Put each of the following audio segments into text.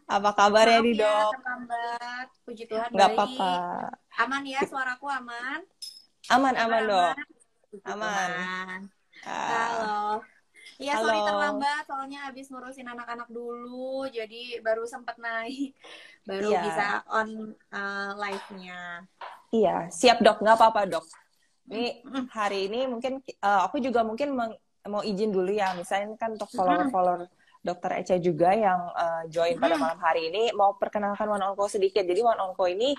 Apa kabar ya Maaf di ya, dok? terlambat. Puji Tuhan Nggak apa-apa. baik. Aman ya, suaraku aman. Dengar Aman-aman dok. aman. Puji Aman. Tuhan. Ah, Halo. Iya, sorry halo. terlambat. Soalnya habis ngurusin anak-anak dulu. Jadi baru sempat naik. Baru Iya, bisa on live-nya. iya. Siap dok. Nggak apa-apa dok. Ini Mm-mm. hari ini mungkin aku juga mungkin mau izin dulu ya. Misalnya kan untuk Mm-mm. follower-follower Dokter Echa juga yang join pada Mm-mm. malam hari ini mau perkenalkan One On Call sedikit. Jadi One On Call ini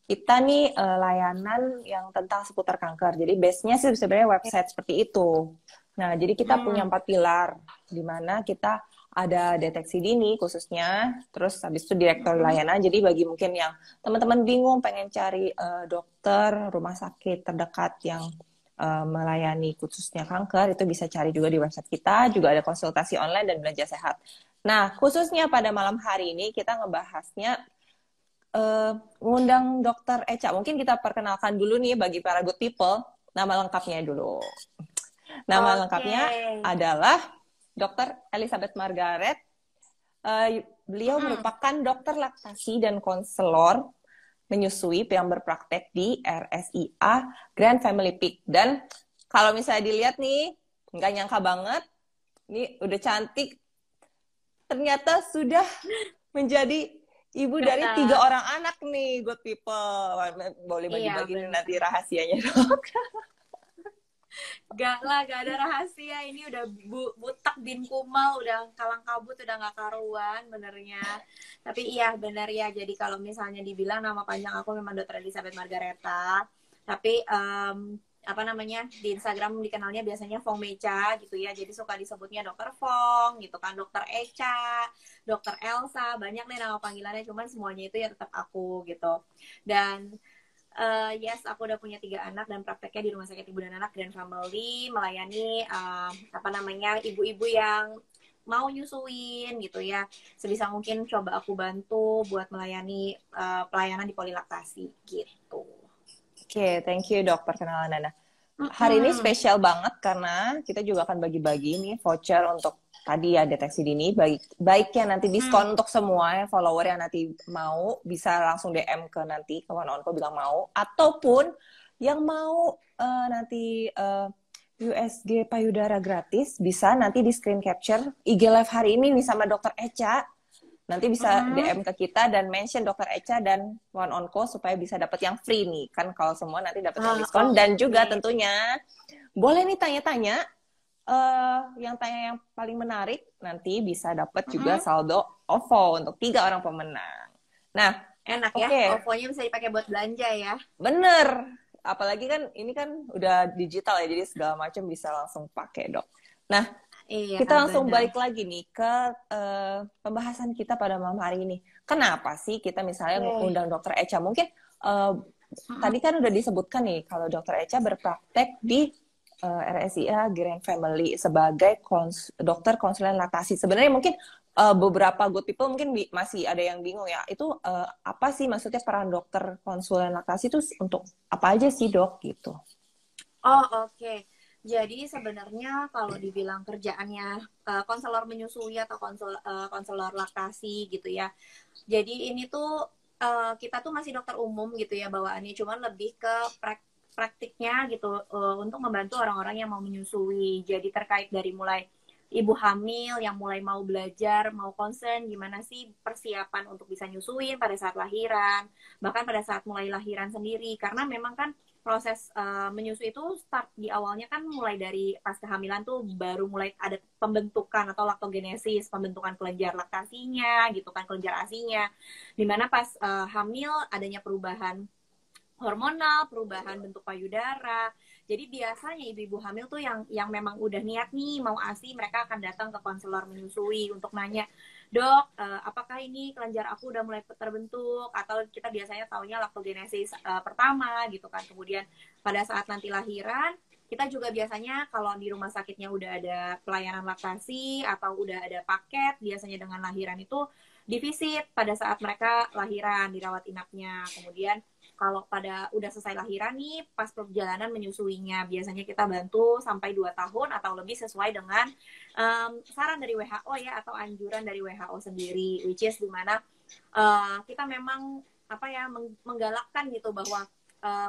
kita nih layanan yang tentang seputar kanker. Jadi base-nya sih sebenarnya website seperti itu. Nah, jadi kita punya Mm. 4 pilar, di mana kita ada deteksi dini khususnya, terus habis itu direktur Mm-mm. layanan. Jadi bagi mungkin yang teman-teman bingung pengen cari dokter, rumah sakit terdekat yang melayani khususnya kanker, itu bisa cari juga di website kita, juga ada konsultasi online dan belanja sehat. Nah, khususnya pada malam hari ini kita ngebahasnya ngundang Dokter Echa. Mungkin kita perkenalkan dulu nih bagi para good people, nama lengkapnya dulu. Nama Oke. lengkapnya adalah Dokter Elizabeth Margaret. Beliau Mm-mm. merupakan dokter laktasi dan konselor menyusui yang berpraktek di RSIA Grand Family Peak. Dan kalau misalnya dilihat nih, nggak nyangka banget, ini udah cantik, ternyata sudah menjadi ibu dari 3 orang anak nih, good people. Boleh Iya, bagi-bagi nanti benar. rahasianya dong. Gak lah, gak ada rahasia. Ini udah butak bin kumal, udah kalang kabut, udah gak karuan benernya. Tapi iya bener ya. Jadi kalau misalnya dibilang nama panjang aku memang Dr. Elizabeth Margareta. Tapi apa namanya di Instagram dikenalnya biasanya Fong Mecha gitu ya. Jadi suka disebutnya Dokter Fong gitu kan, Dokter Echa, Dokter Elsa. Banyak nih nama panggilannya. Cuman semuanya itu ya tetap aku gitu. Dan yes, aku udah punya 3 anak dan prakteknya di Rumah Sakit Ibu dan Anak Grand Family, melayani apa namanya ibu-ibu yang mau nyusuin gitu ya. Sebisa mungkin coba aku bantu buat melayani pelayanan di polilaktasi gitu. Oke, thank you dok perkenalan Nana. Hari ini Mm-mm. spesial banget karena kita juga akan bagi-bagi nih voucher untuk tadi ya deteksi dini. Baiknya nanti Mm. diskon untuk semua follower yang nanti mau bisa langsung DM ke nanti ke One On Call bilang mau, ataupun yang mau nanti USG payudara gratis bisa nanti di screen capture IG live hari ini nih sama Dokter Echa. Nanti bisa Mm-mm. DM ke kita dan mention Dokter Echa dan One On Call supaya bisa dapat yang free nih. Kan kalau semua nanti dapat yang diskon. Dan juga Oke. tentunya boleh nih tanya-tanya. Yang tanya yang paling menarik nanti bisa dapat juga Mm-mm. saldo OVO untuk 3 orang pemenang. Nah, Enak oke, ya, OVO-nya bisa dipakai buat belanja ya. bener. Apalagi kan ini kan udah digital ya, jadi segala macam bisa langsung pakai dok. Nah, Iya kita langsung benar. balik lagi nih ke pembahasan kita pada malam hari ini. Kenapa sih kita misalnya Oke. ngundang Dokter Echa? Mungkin uh, Mm-mm. tadi kan udah disebutkan nih kalau Dokter Echa berpraktek di RSIA Grand Family sebagai dokter konsulen laktasi. Sebenarnya mungkin beberapa good people mungkin masih ada yang bingung ya. Itu apa sih maksudnya peran dokter konsulen laktasi itu untuk apa aja sih dok gitu? Oh, oke. Jadi sebenarnya kalau dibilang kerjaannya konselor menyusui atau konselor laktasi gitu ya. Jadi ini tuh kita tuh masih dokter umum gitu ya bawaannya, cuman lebih ke praktiknya gitu untuk membantu orang-orang yang mau menyusui. Jadi terkait dari mulai ibu hamil yang mulai mau belajar, mau concern gimana sih persiapan untuk bisa nyusuin pada saat lahiran, bahkan pada saat mulai lahiran sendiri. Karena memang kan proses menyusui itu start di awalnya kan mulai dari pas kehamilan tuh baru mulai ada pembentukan atau laktogenesis, pembentukan kelenjar laktasinya gitu kan, kelenjar ASINya. Dimana pas hamil adanya perubahan hormonal, perubahan bentuk payudara. Jadi biasanya ibu-ibu hamil tuh yang memang udah niat nih mau ASI, mereka akan datang ke konselor menyusui untuk nanya, "Dok, apakah ini kelenjar aku udah mulai terbentuk?" Atau kita biasanya taunya laktogenesis pertama gitu kan. Kemudian pada saat nanti lahiran, kita juga biasanya kalau di rumah sakitnya udah ada pelayanan laktasi atau udah ada paket biasanya dengan lahiran itu divisit pada saat mereka lahiran, dirawat inapnya. Kemudian kalau pada udah selesai lahiran nih, pas perjalanan menyusuinya, biasanya kita bantu sampai 2 tahun atau lebih sesuai dengan saran dari WHO ya, atau anjuran dari WHO sendiri, which is dimana kita memang apa ya menggalakkan gitu bahwa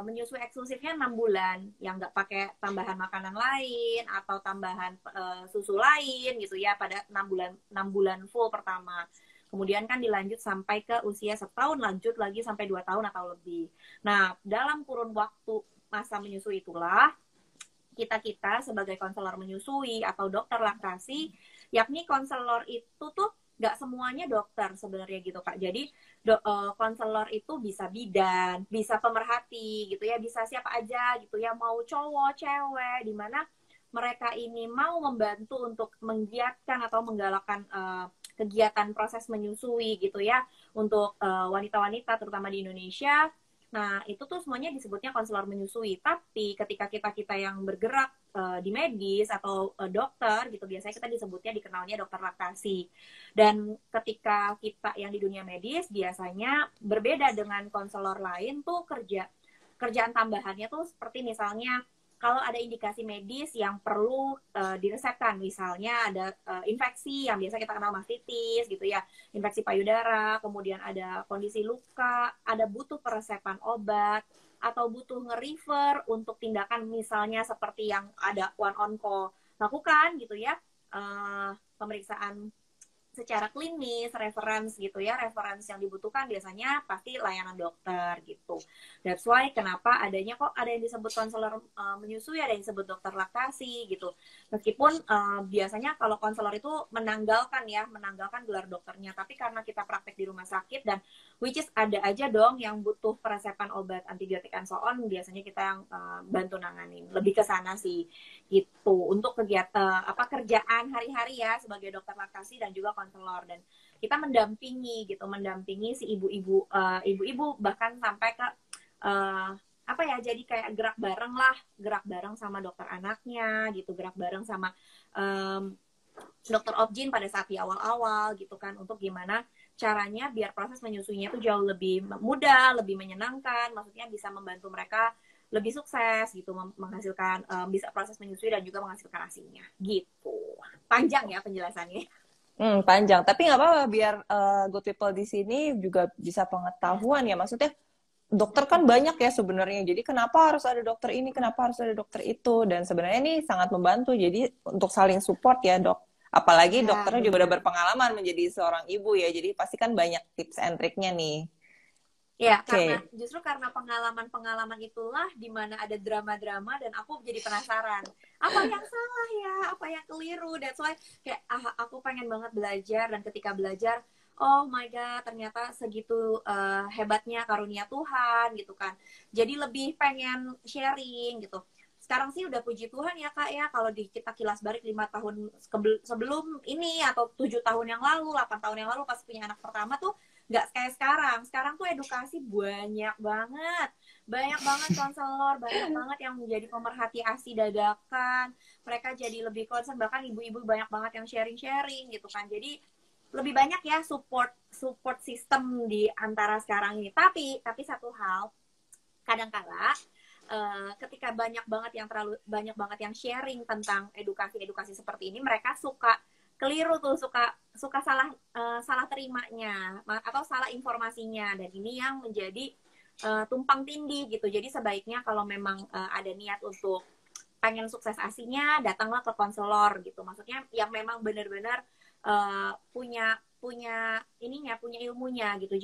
menyusui eksklusifnya 6 bulan yang nggak pakai tambahan makanan lain atau tambahan susu lain gitu ya pada 6 bulan full pertama. Kemudian kan dilanjut sampai ke usia setahun, lanjut lagi sampai 2 tahun atau lebih. Nah, dalam kurun waktu masa menyusui itulah kita sebagai konselor menyusui atau dokter laktasi, yakni konselor itu tuh nggak semuanya dokter sebenarnya gitu Kak. Jadi konselor itu bisa bidan, bisa pemerhati gitu ya, bisa siapa aja gitu ya, mau cowok, cewek, di mana mereka ini mau membantu untuk menggiatkan atau menggalakkan kegiatan proses menyusui gitu ya untuk wanita-wanita terutama di Indonesia. Nah, itu tuh semuanya disebutnya konselor menyusui. Tapi ketika kita yang bergerak di medis atau dokter gitu, biasanya kita disebutnya dikenalnya dokter laktasi. Dan ketika kita yang di dunia medis biasanya berbeda dengan konselor lain tuh kerjaan tambahannya tuh seperti misalnya kalau ada indikasi medis yang perlu diresepkan, misalnya ada infeksi yang biasa kita kenal mastitis gitu ya, infeksi payudara, kemudian ada kondisi luka, ada butuh peresepan obat, atau butuh nge-refer untuk tindakan misalnya seperti yang ada one on call lakukan gitu ya, pemeriksaan secara klinis, reference gitu ya, reference yang dibutuhkan biasanya pasti layanan dokter gitu. That's why kenapa adanya kok ada yang disebut konselor menyusui, ada yang disebut dokter laktasi gitu. Meskipun biasanya kalau konselor itu menanggalkan gelar dokternya, tapi karena kita praktek di rumah sakit dan which is ada aja dong yang butuh peresepan obat antibiotik and so on, biasanya kita yang bantu nanganin. Lebih ke sana sih gitu untuk kegiatan kerjaan hari-hari ya sebagai dokter laktasi dan juga konselor, dan kita mendampingi si ibu-ibu bahkan sampai ke jadi kayak gerak bareng sama dokter anaknya gitu, gerak bareng sama dokter obgyn pada saat di awal-awal gitu kan, untuk gimana caranya biar proses menyusuinya itu jauh lebih mudah, lebih menyenangkan, maksudnya bisa membantu mereka lebih sukses gitu, menghasilkan bisa proses menyusui dan juga menghasilkan hasilnya gitu. Panjang ya penjelasannya. Panjang, tapi nggak apa-apa biar good people di sini juga bisa pengetahuan ya. Maksudnya dokter kan banyak ya sebenarnya. Jadi kenapa harus ada dokter ini, kenapa harus ada dokter itu? Dan sebenarnya ini sangat membantu. Jadi untuk saling support ya dok. Apalagi Ya, dokternya juga udah berpengalaman menjadi seorang ibu ya. Jadi pasti kan banyak tips and triknya nih. Ya, Oke. justru karena pengalaman-pengalaman itulah di mana ada drama-drama dan aku jadi penasaran. Apa yang salah ya? Apa yang keliru? That's why kayak aku pengen banget belajar, dan ketika belajar, oh my god, ternyata segitu hebatnya karunia Tuhan gitu kan. Jadi lebih pengen sharing gitu. Sekarang sih udah puji Tuhan ya Kak ya, kalau kita kilas balik 5 tahun sebelum ini atau 7 tahun yang lalu, 8 tahun yang lalu pas punya anak pertama tuh nggak kayak sekarang tuh edukasi banyak banget konselor, banyak banget yang menjadi pemerhati ASI dadakan, mereka jadi lebih concern, bahkan ibu-ibu banyak banget yang sharing gitu kan, jadi lebih banyak ya support system di antara sekarang ini. Tapi satu hal, kadang-kala ketika banyak banget yang sharing tentang edukasi seperti ini, mereka suka keliru tuh, suka salah terimanya atau salah informasinya, dan ini yang menjadi tumpang tindih gitu. Jadi sebaiknya kalau memang ada niat untuk pengen sukses ASINya, datanglah ke konselor gitu. Maksudnya yang memang benar-benar punya ilmunya gitu.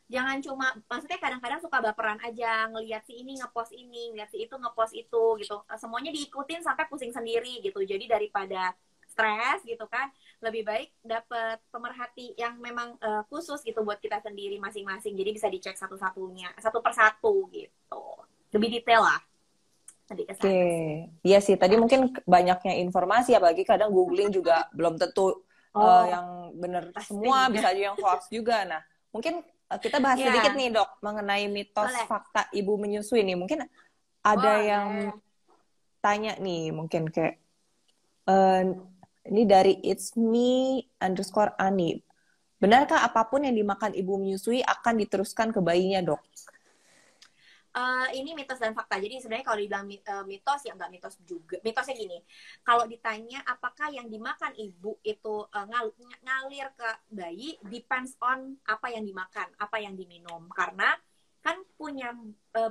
Jangan cuma, maksudnya kadang-kadang suka baperan aja, ngelihat si ini ngepost ini, ngelihat si itu ngepost itu gitu. Semuanya diikutin sampai pusing sendiri gitu. Jadi daripada stres gitu kan, lebih baik dapat pemerhati yang memang khusus gitu buat kita sendiri masing-masing. Jadi bisa dicek satu persatu gitu. Lebih detail lah. Oke, iya sih. Tadi mungkin banyaknya informasi, apalagi kadang googling juga belum tentu yang benar semua, bisa aja yang hoax juga. Nah, mungkin kita bahas sedikit nih dok mengenai mitos fakta ibu menyusui nih. Mungkin ada yang tanya nih, mungkin kayak ini dari It's Me_Ani. Benarkah apapun yang dimakan ibu menyusui akan diteruskan ke bayinya dok? Ini mitos dan fakta. Jadi sebenarnya kalau dibilang mitos ya nggak mitos juga. Mitosnya gini, kalau ditanya apakah yang dimakan ibu itu ngalir ke bayi, depends on apa yang dimakan, apa yang diminum. Karena kan punya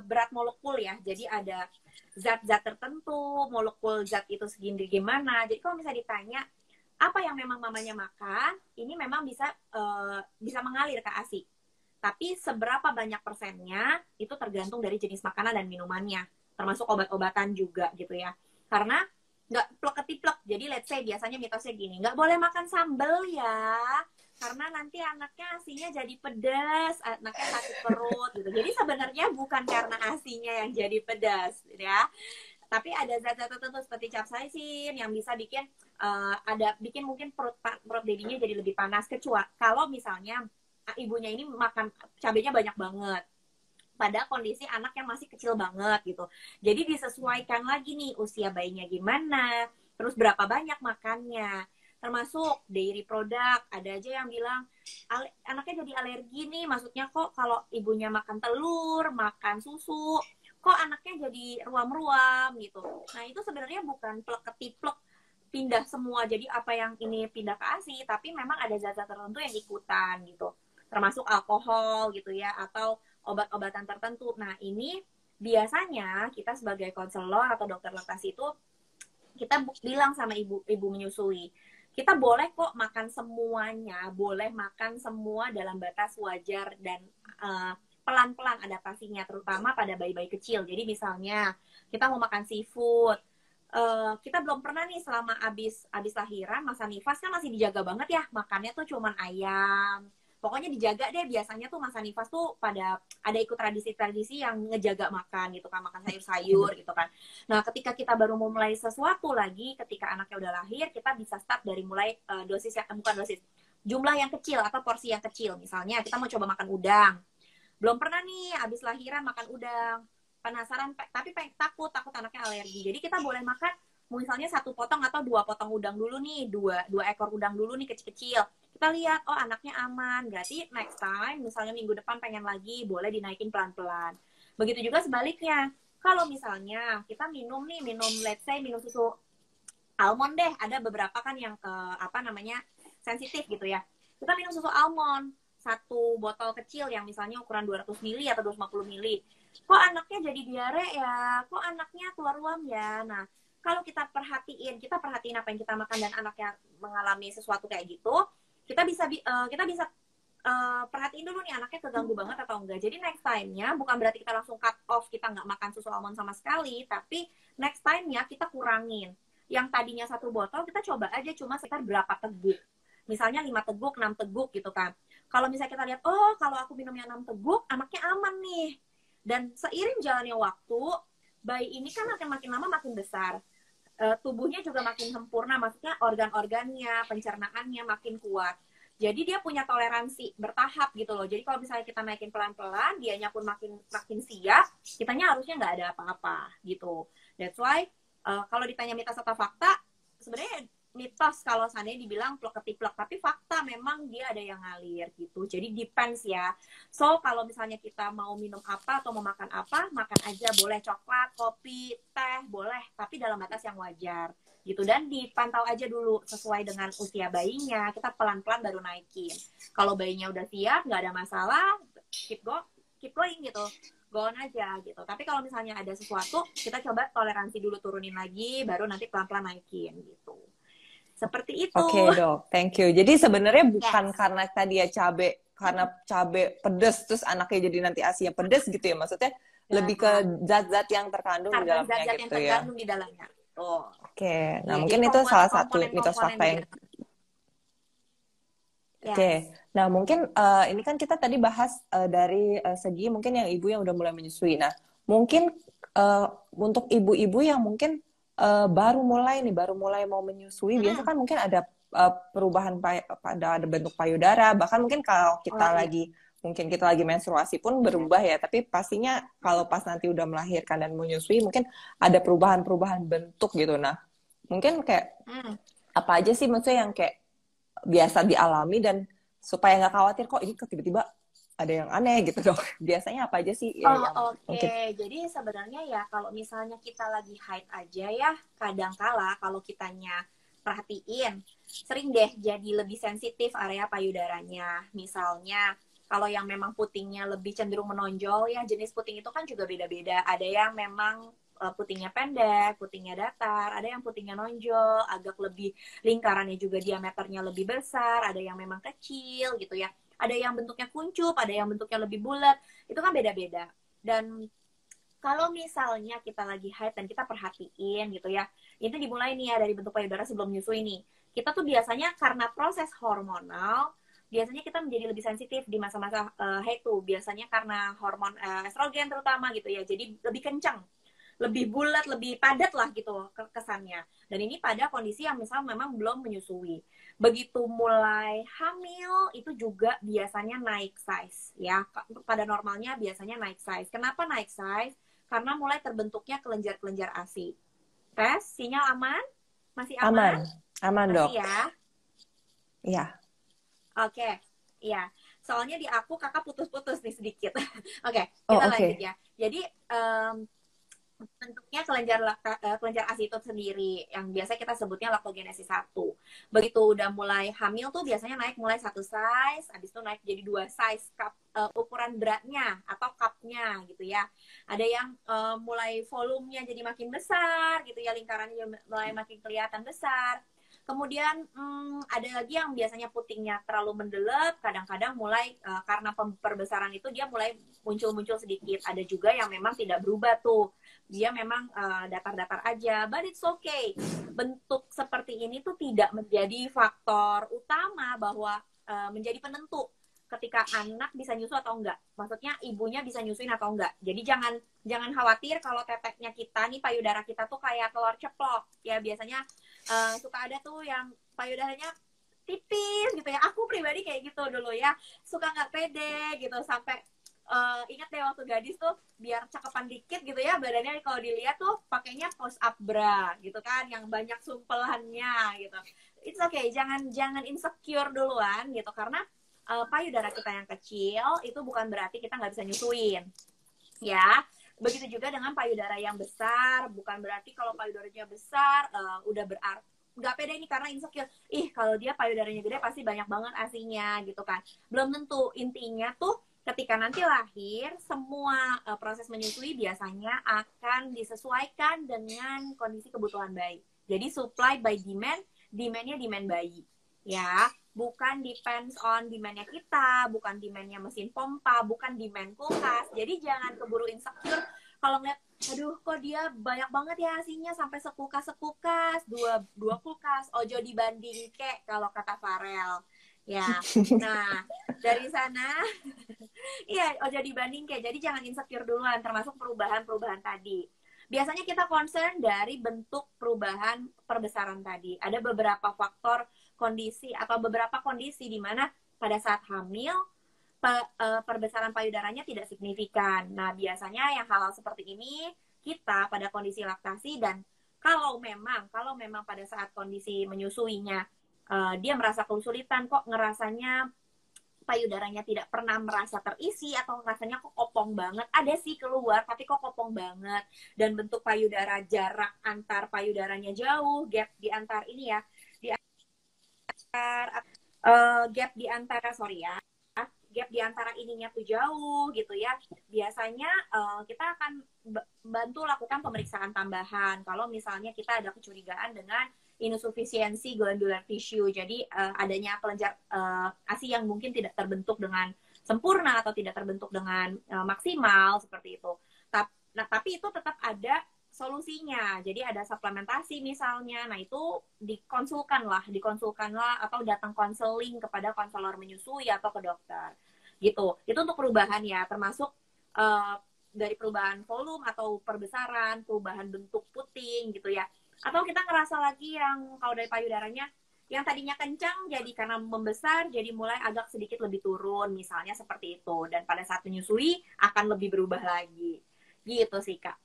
berat molekul ya. Jadi ada zat-zat tertentu, molekul zat itu segini gimana. Jadi kalau misalnya ditanya apa yang memang mamanya makan, ini memang bisa mengalir ke ASI. Tapi seberapa banyak persennya itu tergantung dari jenis makanan dan minumannya, termasuk obat-obatan juga gitu ya. Karena nggak plek ketiplek. Jadi let's say biasanya mitosnya gini, nggak boleh makan sambel ya, karena nanti anaknya asinya jadi pedas, anaknya sakit perut gitu. Jadi sebenarnya bukan karena asinya yang jadi pedas ya, tapi ada zat-zat tertentu seperti capsaicin yang bisa bikin mungkin perut babynya jadi lebih panas, kecuali kalau misalnya ibunya ini makan cabenya banyak banget pada kondisi anak yang masih kecil banget gitu. Jadi disesuaikan lagi nih usia bayinya gimana, terus berapa banyak makannya. Termasuk dairy product, ada aja yang bilang anaknya jadi alergi nih, maksudnya kok kalau ibunya makan telur, makan susu, kok anaknya jadi ruam-ruam gitu. Nah itu sebenarnya bukan plek ketiplek pindah semua jadi apa yang ini pindah ke ASI, tapi memang ada zat-zat tertentu yang ikutan gitu, termasuk alkohol gitu ya, atau obat-obatan tertentu. Nah ini biasanya kita sebagai konselor atau dokter laktasi itu kita bilang sama ibu menyusui, kita boleh kok makan semuanya, boleh makan semua dalam batas wajar dan pelan-pelan adaptasinya, terutama pada bayi-bayi kecil. Jadi misalnya kita mau makan seafood, kita belum pernah nih selama abis lahiran masa nifas kan masih dijaga banget ya, makannya tuh cuman ayam, pokoknya dijaga deh. Biasanya tuh masa nifas tuh pada ada ikut tradisi-tradisi yang ngejaga makan gitu kan, makan sayur-sayur gitu kan. Nah ketika kita baru mau mulai sesuatu lagi, ketika anaknya udah lahir, kita bisa start dari mulai jumlah yang kecil atau porsi yang kecil. Misalnya kita mau coba makan udang, belum pernah nih abis lahiran makan udang, penasaran tapi takut anaknya alergi. Jadi kita boleh makan misalnya 1 potong atau 2 potong udang dulu nih, dua ekor udang dulu nih kecil-kecil. Kita lihat, oh anaknya aman, berarti next time misalnya minggu depan pengen lagi, boleh dinaikin pelan-pelan. Begitu juga sebaliknya, kalau misalnya kita minum let's say minum susu almond deh, ada beberapa kan yang sensitif gitu ya. Kita minum susu almond 1 botol kecil yang misalnya ukuran 200 mili atau 250 mili, kok anaknya jadi diare ya, kok anaknya keluar ruam ya. Nah kalau kita perhatiin apa yang kita makan dan anaknya mengalami sesuatu kayak gitu, kita bisa perhatiin dulu nih anaknya keganggu banget atau enggak. Jadi next time-nya bukan berarti kita langsung cut off, kita nggak makan susu almond sama sekali, tapi next time-nya kita kurangin. Yang tadinya 1 botol, kita coba aja cuma sekitar berapa teguk. Misalnya 5 teguk, 6 teguk gitu kan. Kalau misalnya kita lihat, oh kalau aku minumnya 6 teguk, anaknya aman nih. Dan seiring jalannya waktu, bayi ini kan akan makin lama makin besar. Tubuhnya juga makin sempurna, maksudnya organ-organnya, pencernaannya makin kuat. Jadi dia punya toleransi bertahap gitu loh. Jadi kalau misalnya kita naikin pelan-pelan, dianya pun makin siap, kitanya harusnya nggak ada apa-apa gitu. That's why kalau ditanya mitos atau fakta, sebenarnya mitos kalau seandainya dibilang plek ketiplek, tapi fakta memang dia ada yang ngalir gitu. Jadi depends ya. So kalau misalnya kita mau minum apa atau mau makan apa, makan aja boleh, coklat, kopi, teh boleh, tapi dalam batas yang wajar gitu. Dan dipantau aja dulu sesuai dengan usia bayinya, kita pelan-pelan baru naikin. Kalau bayinya udah siap, nggak ada masalah, keep going gitu, go on aja gitu. Tapi kalau misalnya ada sesuatu, kita coba toleransi dulu, turunin lagi, baru nanti pelan-pelan naikin gitu. Seperti itu. Oke, Dok, thank you. Jadi sebenarnya bukan Yes. karena tadi ya karena cabe pedes terus anaknya jadi nanti asinya pedes gitu ya. Maksudnya lebih ke Dan zat-zat yang terkandung di karena dalamnya zat-zat yang gitu ya. tergandung di dalamnya. Oh. Oke, nah Iya, jadi mungkin itu salah satu mitos komponen-komponen fakta di yang dalam. oke. Yes. Nah, mungkin ini kan kita tadi bahas dari segi mungkin yang ibu yang udah mulai menyusui. Nah, mungkin untuk ibu-ibu yang mungkin baru mulai mau menyusui, biasa kan mungkin ada perubahan pada ada bentuk payudara, bahkan mungkin kalau kita Oh iya. mungkin kita lagi menstruasi pun berubah ya, tapi pastinya kalau pas nanti udah melahirkan dan menyusui mungkin ada perubahan-perubahan bentuk gitu. Nah, mungkin kayak apa aja sih maksudnya yang kayak biasa dialami dan supaya nggak khawatir kok ini kok tiba-tiba ada yang aneh gitu dong. Biasanya apa aja sih ya Oh, yang oke. mungkin Jadi sebenarnya ya kalau misalnya kita lagi haid aja ya, kadangkala kalau kitanya perhatiin, sering deh jadi lebih sensitif area payudaranya. Misalnya kalau yang memang putingnya lebih cenderung menonjol ya, jenis puting itu kan juga beda-beda. Ada yang memang putingnya pendek, putingnya datar, ada yang putingnya nonjol, agak lebih lingkarannya juga diameternya lebih besar, ada yang memang kecil gitu ya. Ada yang bentuknya kuncup, ada yang bentuknya lebih bulat, itu kan beda-beda. Dan kalau misalnya kita lagi haid dan kita perhatiin gitu ya, itu dimulai nih ya dari bentuk payudara sebelum menyusui nih. Kita tuh biasanya karena proses hormonal, biasanya kita menjadi lebih sensitif di masa-masa haid tuh. Biasanya karena hormon estrogen terutama gitu ya, jadi lebih kencang, lebih bulat, lebih padat lah gitu kesannya. Dan ini pada kondisi yang misalnya memang belum menyusui. Begitu mulai hamil itu juga biasanya naik size ya. Pada normalnya biasanya naik size. Kenapa naik size? Karena mulai terbentuknya kelenjar-kelenjar ASI. Tes, sinyal aman? Masih aman? aman, aman Masih dok. ya? Iya. Oke, iya. Soalnya di aku kakak putus-putus nih sedikit. Oke, Oh kita lanjut oke. ya. Jadi bentuknya kelenjar ASI itu sendiri yang biasa kita sebutnya laktogenesis 1. Begitu udah mulai hamil tuh biasanya naik mulai 1 size, habis itu naik jadi 2 size cup, ukuran beratnya atau cupnya gitu ya. Ada yang mulai volumenya jadi makin besar gitu ya, lingkarannya mulai makin kelihatan besar. Kemudian ada lagi yang biasanya putingnya terlalu mendelep, kadang-kadang mulai karena perbesaran itu dia mulai muncul-muncul sedikit. Ada juga yang memang tidak berubah tuh, dia memang datar-datar aja, but it's okay. Bentuk seperti ini tuh tidak menjadi faktor utama bahwa menjadi penentu ketika anak bisa nyusu atau enggak. Maksudnya ibunya bisa nyusuin atau enggak. Jadi jangan khawatir kalau teteknya kita nih, payudara kita tuh kayak telur ceplok. Ya biasanya suka ada tuh yang payudaranya tipis gitu ya. Aku pribadi kayak gitu dulu ya. Suka nggak pede gitu sampai ingat deh waktu gadis tuh biar cakepan dikit gitu ya badannya, kalau dilihat tuh pakainya post up bra gitu kan yang banyak sumpelannya gitu. It's okay, jangan insecure duluan gitu, karena payudara kita yang kecil itu bukan berarti kita nggak bisa nyusuin ya. Begitu juga dengan payudara yang besar, bukan berarti kalau payudaranya besar udah berarti nggak pede ini karena insecure. Kalau dia payudaranya gede pasti banyak banget asinya gitu kan. Belum tentu. Intinya tuh ketika nanti lahir, semua proses menyusui biasanya akan disesuaikan dengan kondisi kebutuhan bayi. Jadi supply by demand, demandnya demand bayi. Ya, bukan depends on demandnya kita, bukan demandnya mesin pompa, bukan demand kulkas. Jadi jangan keburu insecure kalau ngeliat, aduh kok dia banyak banget ya asinya sampai sekulkas, dua kulkas, ojo dibanding kek kalau kata Farel. Ya, nah dari sana, iya ojo dibanding kek. Jadi jangan insecure duluan, termasuk perubahan-perubahan tadi. Biasanya kita concern dari bentuk perubahan perbesaran tadi. Ada beberapa faktor kondisi atau beberapa kondisi di mana pada saat hamil perbesaran payudaranya tidak signifikan. Nah, biasanya yang hal-hal seperti ini kita pada kondisi laktasi, dan kalau memang pada saat kondisi menyusuinya dia merasa kesulitan, kok ngerasanya payudaranya tidak pernah merasa terisi atau rasanya kok kopong banget. Ada sih keluar tapi kok kopong banget, dan bentuk payudara, jarak antar payudaranya jauh, gap di antar ini ya, di antar gap di antara gap di antara ininya tuh jauh gitu ya. Biasanya kita akan bantu lakukan pemeriksaan tambahan kalau misalnya kita ada kecurigaan dengan insufisiensi glandular tissue. Jadi adanya kelenjar ASI yang mungkin tidak terbentuk dengan sempurna atau tidak terbentuk dengan maksimal seperti itu. Tapi itu tetap ada solusinya. Jadi ada suplementasi misalnya. Nah, itu dikonsulkanlah atau datang konseling kepada konselor menyusui atau ke dokter. Gitu. Itu untuk perubahan ya, termasuk dari perubahan volume atau perbesaran, perubahan bentuk puting gitu ya. Atau kita ngerasa lagi yang kalau dari payudaranya yang tadinya kencang jadi karena membesar jadi mulai agak sedikit lebih turun misalnya seperti itu, dan pada saat menyusui akan lebih berubah lagi. Gitu sih Kak.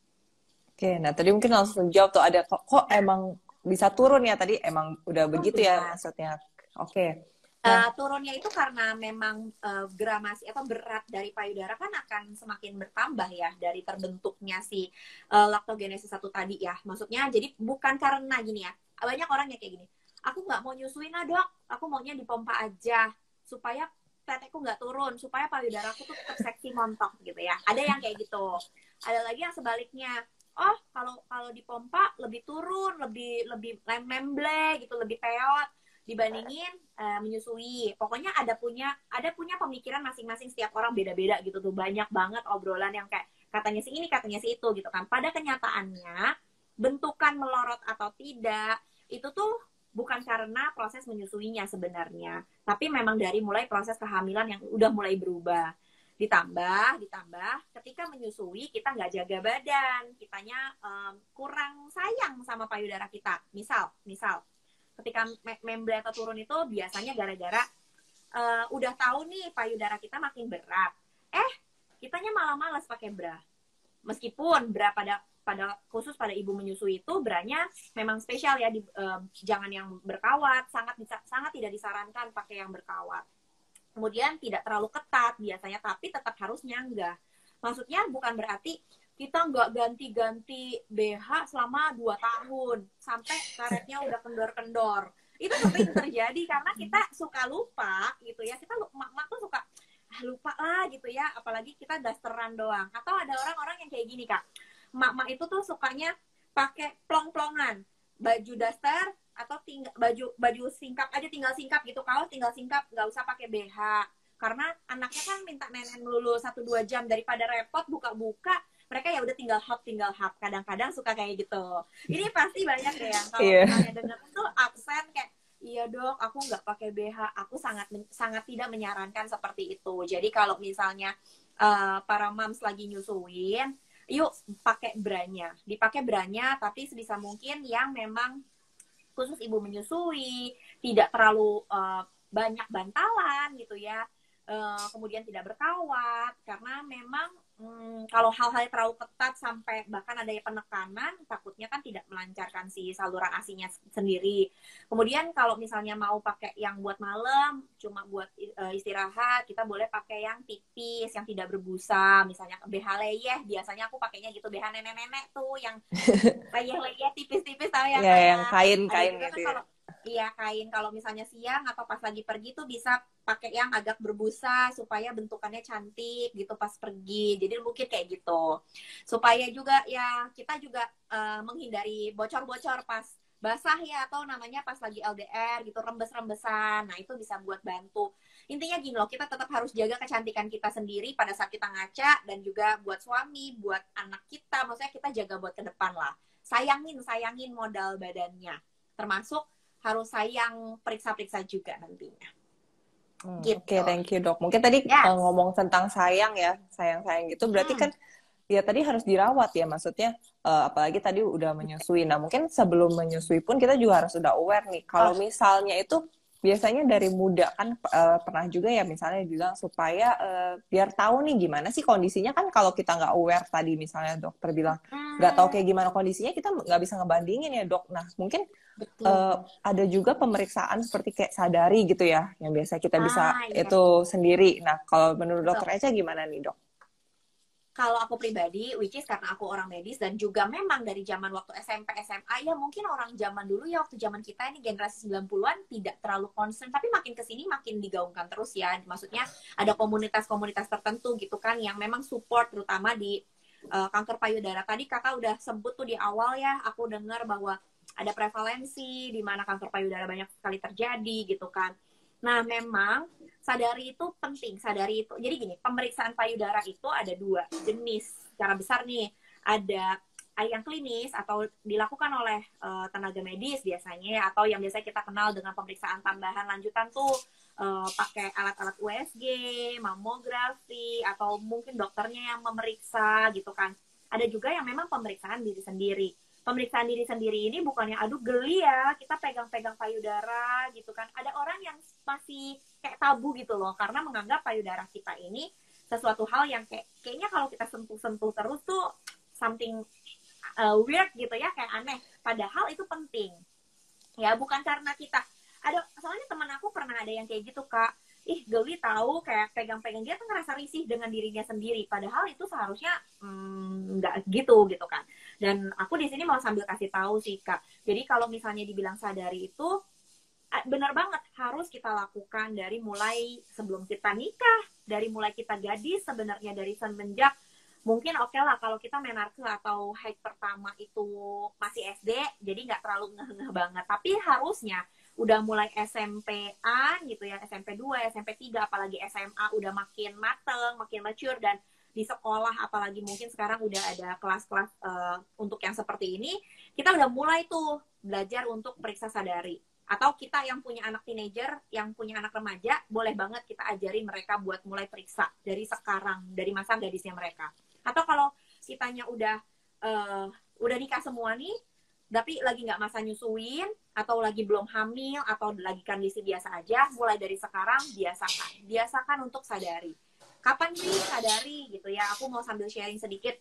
Oke, nah tadi mungkin langsung jawab tuh ada kok emang bisa turun ya tadi emang udah begitu ya Iya. maksudnya. Oke. Nah, Turunnya itu karena memang gramasi atau berat dari payudara kan akan semakin bertambah ya dari terbentuknya si laktogenesis satu tadi ya. Maksudnya jadi bukan karena gini ya. Banyak orang yang kayak gini. Aku nggak mau nyusuin ah dok, aku maunya dipompa aja supaya teteku nggak turun, supaya payudaraku tuh tetap seksi montok gitu ya. Ada yang kayak gitu. Ada lagi yang sebaliknya. Oh, kalau kalau dipompa lebih turun, lebih lebih memble gitu, lebih peot dibandingin menyusui. Pokoknya ada punya pemikiran masing-masing, setiap orang beda-beda gitu tuh. Banyak banget obrolan yang kayak katanya si ini, katanya si itu gitu kan. Pada kenyataannya bentukan melorot atau tidak itu tuh bukan karena proses menyusuinya sebenarnya, tapi memang dari mulai proses kehamilan yang udah mulai berubah. Ditambah ketika menyusui kita nggak jaga badan, kitanya kurang sayang sama payudara kita. Misal ketika membrana turun itu biasanya gara-gara udah tahu nih payudara kita makin berat, kitanya malah malas pakai bra. Meskipun bra pada khusus pada ibu menyusui itu branya memang spesial ya, jangan yang berkawat, sangat tidak disarankan pakai yang berkawat. Kemudian tidak terlalu ketat biasanya, tapi tetap harus nyanggah. Maksudnya bukan berarti kita nggak ganti-ganti BH selama 2 tahun sampai karetnya udah kendor-kendor. Itu sering terjadi karena kita suka lupa gitu ya. Kita mak tuh suka lupa lah gitu ya, apalagi kita dasteran doang. Atau ada orang-orang yang kayak gini Kak. Mak itu tuh sukanya pakai plong-plongan, baju daster atau baju singkap aja, tinggal singkap gitu, kaos tinggal singkap, nggak usah pakai BH. Karena anaknya kan minta nenek melulu 1-2 jam, daripada repot buka-buka, mereka ya udah tinggal hap. Kadang-kadang suka kayak gitu. Ini pasti banyak deh yang kalau misalnya dengar tuh absen kayak, iya dok, aku nggak pakai BH. Aku sangat tidak menyarankan seperti itu. Jadi kalau misalnya para moms lagi nyusuin, yuk pakai branya. Dipakai branya, tapi sebisa mungkin yang memang khusus ibu menyusui, tidak terlalu banyak bantalan gitu ya. Kemudian tidak berkawat, karena memang kalau hal-hal terlalu ketat sampai bahkan ada penekanan, takutnya kan tidak melancarkan si saluran ASI-nya sendiri. Kemudian kalau misalnya mau pakai yang buat malam, cuma buat istirahat, kita boleh pakai yang tipis, yang tidak berbusa, misalnya BH leyeh, biasanya aku pakainya gitu, BH nenek-nenek tuh, yang leyeh-leyeh tipis-tipis, tahu ya ya yang kayak. Ada kain-kain juga kan gitu ya. kalau iya kain, kalau misalnya siang atau pas lagi pergi tuh bisa pakai yang agak berbusa supaya bentukannya cantik gitu pas pergi. Jadi mungkin kayak gitu. Supaya juga ya kita juga menghindari bocor-bocor pas basah ya, atau namanya pas lagi LDR gitu, rembes-rembesan. Nah, itu bisa buat bantu. Intinya gini loh, kita tetap harus jaga kecantikan kita sendiri pada saat kita ngaca, dan juga buat suami, buat anak kita, maksudnya kita jaga buat ke depan lah. Sayangin modal badannya. Termasuk harus sayang periksa-periksa juga nantinya. Gitu. Oke, thank you dok. Mungkin tadi Yes. ngomong tentang sayang ya, sayang-sayang gitu. Berarti kan ya tadi harus dirawat ya, maksudnya apalagi tadi udah menyusui. Nah mungkin sebelum menyusui pun kita juga harus udah aware nih. Kalau misalnya itu biasanya dari muda kan pernah juga ya misalnya bilang supaya biar tahu nih gimana sih kondisinya, kan kalau kita nggak aware tadi misalnya dokter bilang nggak tahu kayak gimana kondisinya, kita nggak bisa ngebandingin ya dok. Nah mungkin ada juga pemeriksaan seperti kayak sadari gitu ya, yang biasa kita bisa itu sendiri. Nah kalau menurut dokter Eca gimana nih dok? Kalau aku pribadi, which is karena aku orang medis dan juga memang dari zaman waktu SMP, SMA, ya mungkin orang zaman dulu ya, waktu zaman kita ini generasi 90-an tidak terlalu concern, tapi makin kesini makin digaungkan terus ya. Maksudnya ada komunitas-komunitas tertentu gitu kan yang memang support terutama di kanker payudara. Tadi kakak udah sebut tuh di awal ya, aku dengar bahwa ada prevalensi di mana kanker payudara banyak sekali terjadi gitu kan. Nah memang sadari itu penting, sadari itu. Jadi gini, pemeriksaan payudara itu ada 2 jenis secara besar nih. Ada yang klinis atau dilakukan oleh tenaga medis biasanya, atau yang biasa kita kenal dengan pemeriksaan tambahan lanjutan tuh pakai alat-alat USG, mamografi, atau mungkin dokternya yang memeriksa gitu kan. Ada juga yang memang pemeriksaan diri sendiri. Pemeriksaan diri sendiri ini bukannya aduh geli ya, kita pegang-pegang payudara gitu kan. Ada orang yang masih kayak tabu gitu loh, karena menganggap payudara kita ini sesuatu hal yang kayaknya kalau kita sentuh-sentuh terus tuh something weird gitu ya, kayak aneh. Padahal itu penting. Ya, bukan karena kita Soalnya teman aku pernah ada yang kayak gitu, Kak. Ih, geli tahu kayak pegang-pegang, dia tuh ngerasa risih dengan dirinya sendiri, padahal itu seharusnya nggak gitu kan. Dan aku di sini mau sambil kasih tahu sih, Kak, jadi kalau misalnya dibilang sadari itu benar banget, harus kita lakukan dari mulai sebelum kita nikah, dari mulai kita gadis sebenarnya, dari semenjak mungkin oke lah kalau kita menarke atau haid pertama itu masih SD, jadi nggak terlalu ngeh-ngeh banget. Tapi harusnya udah mulai SMP-an gitu ya, SMP 2, SMP 3, apalagi SMA udah makin mateng, makin mature, dan di sekolah apalagi mungkin sekarang udah ada kelas-kelas untuk yang seperti ini, kita udah mulai tuh belajar untuk periksa sadari. Atau kita yang punya anak teenager, yang punya anak remaja, boleh banget kita ajarin mereka buat mulai periksa dari sekarang, dari masa gadisnya mereka. Atau kalau kitanya udah nikah semua nih, tapi lagi nggak masa nyusuin, atau lagi belum hamil, atau lagi kondisi biasa aja, mulai dari sekarang biasakan untuk sadari. Kapan sih sadari gitu ya? Aku mau sambil sharing sedikit.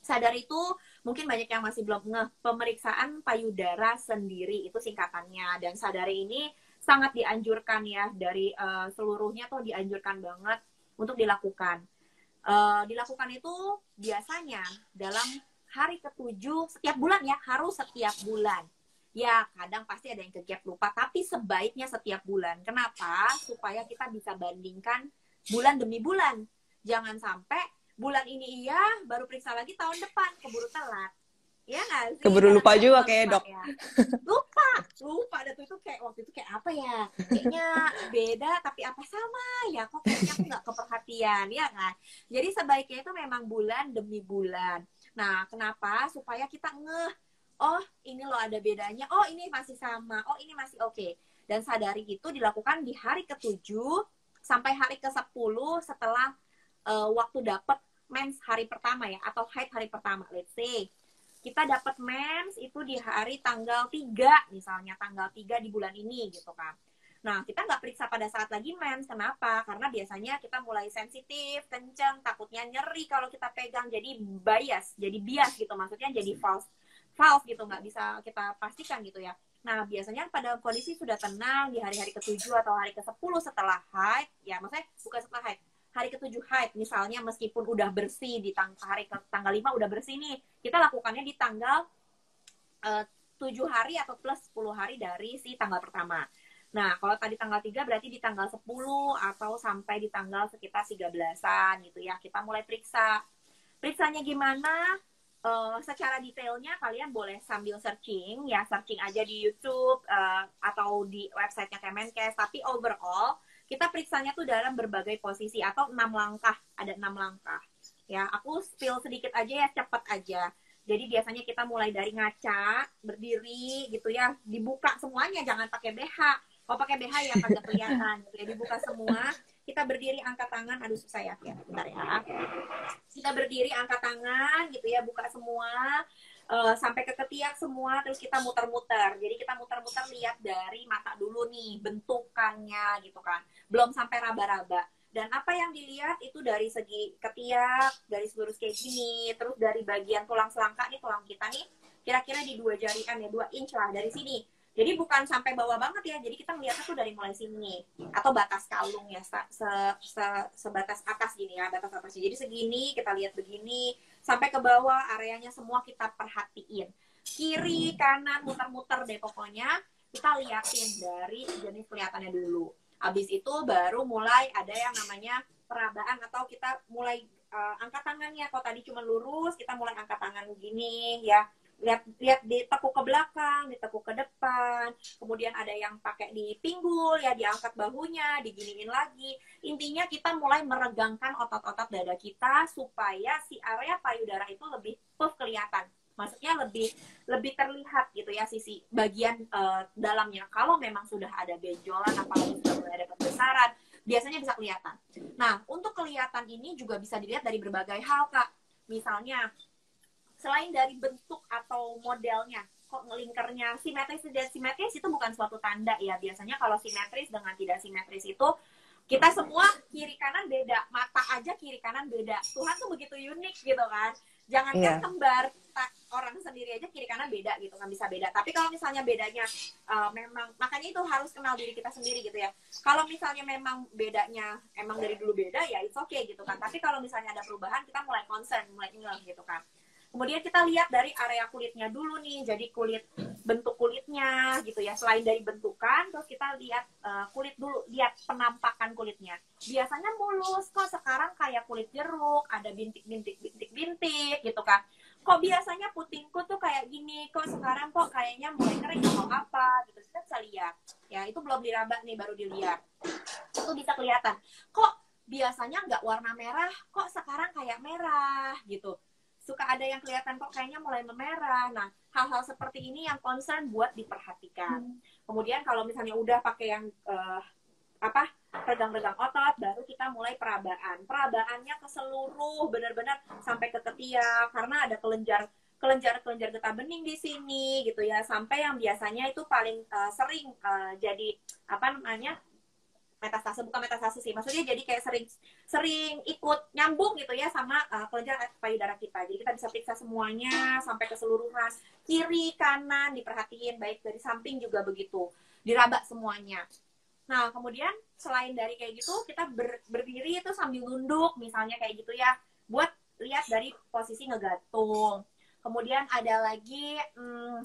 Sadari itu mungkin banyak yang masih belum ngeh, pemeriksaan payudara sendiri itu singkatannya. Dan sadari ini sangat dianjurkan ya, dari seluruhnya tuh dianjurkan banget untuk dilakukan. Dilakukan itu biasanya dalam hari ke-7 setiap bulan ya, harus setiap bulan. Ya, kadang pasti ada yang ke-gap lupa, tapi sebaiknya setiap bulan. Kenapa? Supaya kita bisa bandingkan bulan demi bulan. Jangan sampai bulan ini iya, baru periksa lagi tahun depan, keburu telat. Iya nggak sih? Keburu lupa juga kayak dok. Ya. Lupa. Dan itu kayak waktu itu kayak apa ya? Kayaknya beda, tapi apa sama ya? Kok kayaknya aku nggak keperhatian, ya kan? Jadi sebaiknya itu memang bulan demi bulan. Nah, kenapa? Supaya kita ngeh, oh ini loh ada bedanya, oh ini masih sama, oh ini masih oke. Dan sadari itu dilakukan di hari ke-7 sampai hari ke-10 setelah waktu dapat mens hari pertama ya, atau haid hari pertama. Let's say kita dapat mens itu di hari tanggal 3 misalnya, tanggal 3 di bulan ini gitu kan. Nah, kita nggak periksa pada saat lagi mens. Kenapa? Karena biasanya kita mulai sensitif, kenceng, takutnya nyeri kalau kita pegang, jadi bias gitu, maksudnya jadi false gitu, nggak bisa kita pastikan gitu ya. Nah, biasanya pada kondisi sudah tenang di hari-hari ke-7 atau hari ke-10 setelah haid, ya maksudnya bukan setelah haid, hari ke-7 haid misalnya, meskipun udah bersih di tanggal 5 udah bersih nih, kita lakukannya di tanggal 7 hari atau plus 10 hari dari si tanggal pertama. Nah, kalau tadi tanggal 3 berarti di tanggal 10 atau sampai di tanggal sekitar 13-an gitu ya, kita mulai periksa. Periksanya gimana? Secara detailnya kalian boleh sambil searching ya, searching aja di YouTube atau di websitenya Kemenkes. Tapi overall kita periksanya tuh dalam berbagai posisi atau 6 langkah, ada 6 langkah. Ya, aku spill sedikit aja ya, cepet aja. Jadi biasanya kita mulai dari ngaca, berdiri gitu ya, dibuka semuanya, jangan pakai BH. Kalau pakai BH ya kagak kelihatan gitu ya, dibuka semua. Kita berdiri, angkat tangan, aduh susah ya, bentar ya. Kita berdiri, angkat tangan gitu ya, buka semua. Sampai ke ketiak semua, terus kita muter-muter. Jadi kita muter-muter lihat dari mata dulu nih, bentukannya gitu kan. Belum sampai raba-raba. Dan apa yang dilihat itu dari segi ketiak, garis lurus kayak gini, terus dari bagian tulang selangka nih, tulang kita nih, kira-kira di 2 jarian ya, 2 inch lah dari sini. Jadi bukan sampai bawah banget ya, jadi kita ngeliatnya tuh dari mulai sini. Atau batas kalung ya, sebatas atas gini ya, batas atasnya. Jadi segini, kita lihat begini, sampai ke bawah, areanya semua kita perhatiin. Kiri, kanan, muter-muter deh pokoknya, kita liatin dari jenis kelihatannya dulu. Habis itu baru mulai ada yang namanya perabaan, atau kita mulai angkat tangannya. Kalau tadi cuma lurus, kita mulai angkat tangan begini ya. Lihat ditekuk ke belakang, ditekuk ke depan, kemudian ada yang pakai di pinggul ya, diangkat bahunya, diginiin lagi. Intinya kita mulai meregangkan otot-otot dada kita supaya si area payudara itu lebih kelihatan. Maksudnya lebih terlihat gitu ya, sisi bagian dalamnya. Kalau memang sudah ada benjolan, apalagi sudah mulai ada pembesaran, biasanya bisa kelihatan. Nah, untuk kelihatan ini juga bisa dilihat dari berbagai hal, Kak. Misalnya, selain dari bentuk atau modelnya, kok ngelingkernya simetris dan simetris itu bukan suatu tanda ya. Biasanya kalau simetris dengan tidak simetris itu, kita semua kiri kanan beda, mata aja kiri kanan beda. Tuhan tuh begitu unik gitu kan. Jangankan kembar, orang sendiri aja kiri kanan beda gitu kan, bisa beda. Tapi kalau misalnya bedanya memang, makanya itu harus kenal diri kita sendiri gitu ya. Kalau misalnya memang bedanya emang dari dulu beda ya it's okay gitu kan. Tapi kalau misalnya ada perubahan kita mulai concern, mulai ngeh gitu kan. Kemudian kita lihat dari area kulitnya dulu nih, jadi bentuk kulitnya gitu ya. Selain dari bentukan, terus kita lihat kulit dulu, lihat penampakan kulitnya. Biasanya mulus, kok sekarang kayak kulit jeruk, ada bintik-bintik gitu kan. Kok biasanya putingku tuh kayak gini, kok sekarang kok kayaknya mulai kering atau apa gitu. Kita bisa lihat. Ya, itu belum diraba nih, baru dilihat. Itu bisa kelihatan. Kok biasanya nggak warna merah, kok sekarang kayak merah gitu. Suka ada yang kelihatan kok kayaknya mulai memerah. Nah, hal-hal seperti ini yang concern buat diperhatikan. Kemudian kalau misalnya udah pakai yang regang-regang otot, baru kita mulai perabaan. Perabaannya ke seluruh, benar-benar sampai ke ketiak, karena ada kelenjar getah bening di sini gitu ya. Sampai yang biasanya itu paling sering jadi metastase, bukan metastase sih, maksudnya jadi kayak sering ikut nyambung gitu ya sama kelenjar payudara kita. Jadi kita bisa periksa semuanya sampai keseluruhan, kiri kanan diperhatiin, baik dari samping juga begitu, diraba semuanya. Nah kemudian selain dari kayak gitu, kita berdiri itu sambil nunduk misalnya kayak gitu ya, buat lihat dari posisi ngegantung. Kemudian ada lagi